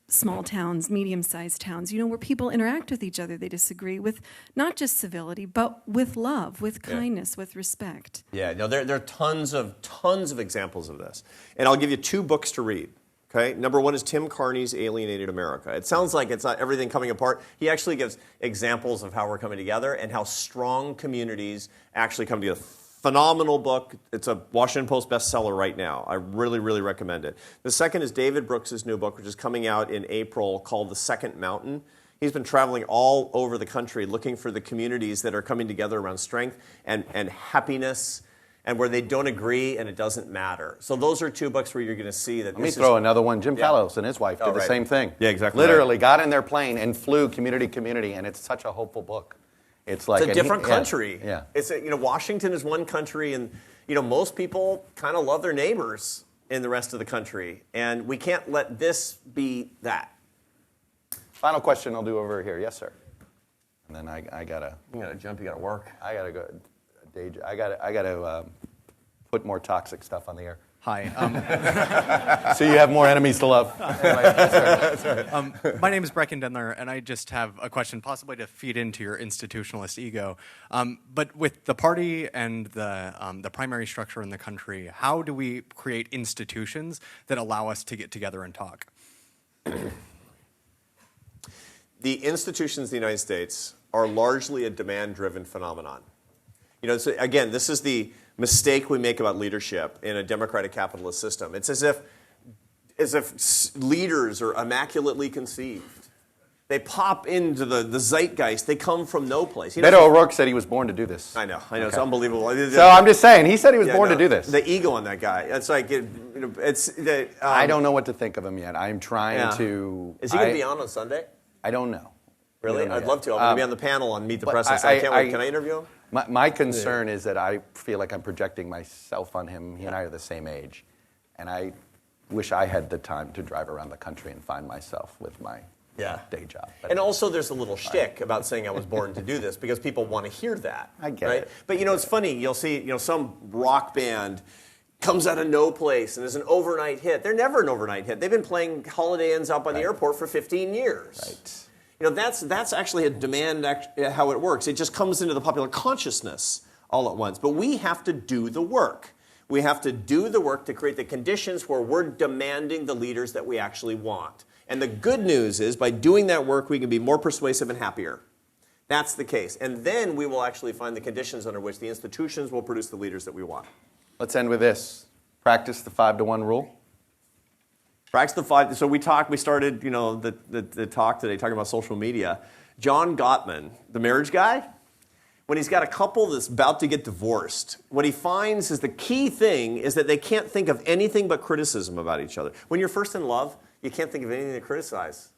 small towns, medium-sized towns, where people interact with each other, they disagree with not just civility, but with love, with kindness, with respect. Yeah, no, there are tons of examples of this. And I'll give you 2 books to read. Okay? Number 1 is Tim Carney's Alienated America. It sounds like it's not everything coming apart. He actually gives examples of how we're coming together and how strong communities actually come together. Phenomenal book. It's a Washington Post bestseller right now. I really, really recommend it. The second is David Brooks' new book, which is coming out in April, called The Second Mountain. He's been traveling all over the country looking for the communities that are coming together around strength and happiness, and where they don't agree and it doesn't matter. So those are 2 books where you're going to see that. Let me throw another one. Jim Fallows and his wife did the right. same thing. Yeah, exactly. Literally got in their plane and flew community, and it's such a hopeful book. It's like It's a different country. Yeah. It's Washington is one country, and most people kind of love their neighbors in the rest of the country, and we can't let this be that. Final question I'll do over here. Yes, sir. And then I gotta. You gotta jump. You gotta work. I gotta go. I gotta put more toxic stuff on the air. Hi. So you have more enemies to love. My name is Brecken Dendler, and I just have a question, possibly to feed into your institutionalist ego. But with the party and the primary structure in the country, how do we create institutions that allow us to get together and talk? The institutions of the United States are largely a demand-driven phenomenon. So again, this is the mistake we make about leadership in a democratic capitalist system. It's as if leaders are immaculately conceived. They pop into the zeitgeist. They come from no place. Beto O'Rourke said he was born to do this. I know. Okay. It's unbelievable. So I'm just saying, he said he was born to do this. The ego on that guy. It's like, I don't know what to think of him yet. I'm trying to. Is he going to be on Sunday? I don't know. Really? I'd love to. I'm going to be on the panel on Meet the Press. I can't wait. Can I interview him? My concern is that I feel like I'm projecting myself on him. He and I are the same age. And I wish I had the time to drive around the country and find myself with my day job. And also there's a little shtick about saying I was born to do this because people want to hear that. I get right? it. But it's funny. You'll see some rock band comes out of no place and is an overnight hit. They're never an overnight hit. They've been playing Holiday Inns out by the airport for 15 years. Right. That's actually a demand, how it works. It just comes into the popular consciousness all at once. But we have to do the work. We have to do the work to create the conditions where we're demanding the leaders that we actually want. And the good news is, by doing that work, we can be more persuasive and happier. That's the case. And then we will actually find the conditions under which the institutions will produce the leaders that we want. Let's end with this. Practice the 5-to-1 rule. Practice the 5. So we started, the talk today talking about social media. John Gottman, the marriage guy, when he's got a couple that's about to get divorced, what he finds is the key thing is that they can't think of anything but criticism about each other. When you're first in love, you can't think of anything to criticize.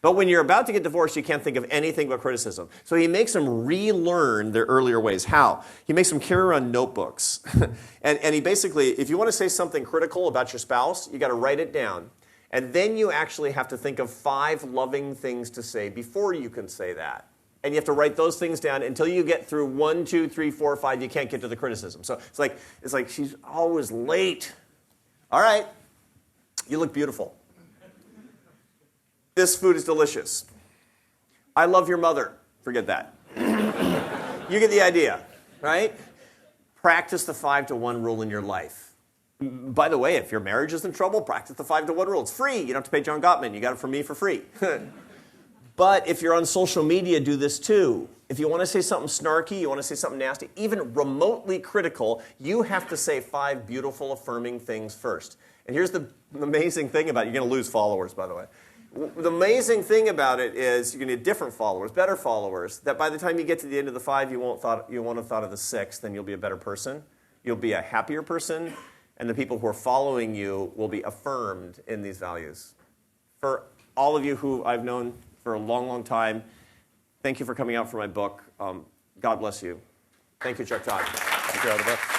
But when you're about to get divorced, you can't think of anything but criticism. So he makes them relearn their earlier ways. How? He makes them carry around notebooks. and he basically, if you want to say something critical about your spouse, you got to write it down. And then you actually have to think of 5 loving things to say before you can say that. And you have to write those things down until you get through 1, 2, 3, 4, 5. You can't get to the criticism. So it's like she's always late. All right, you look beautiful. This food is delicious. I love your mother. Forget that. You get the idea, right? practice the 5-to-1 rule in your life. By the way, if your marriage is in trouble, practice the 5-to-1 rule. It's free. You don't have to pay John Gottman. You got it from me for free. But if you're on social media, do this too. If you want to say something snarky, you want to say something nasty, even remotely critical, you have to say 5 beautiful, affirming things first. And here's the amazing thing about it. You're going to lose followers, by the way. The amazing thing about it is you're going to get different followers, better followers, that by the time you get to the end of the 5, you won't have thought of the 6th, then you'll be a better person. You'll be a happier person, and the people who are following you will be affirmed in these values. For all of you who I've known for a long, long time, thank you for coming out for my book. God bless you. Thank you, Chuck Todd. Thank you, Arthur.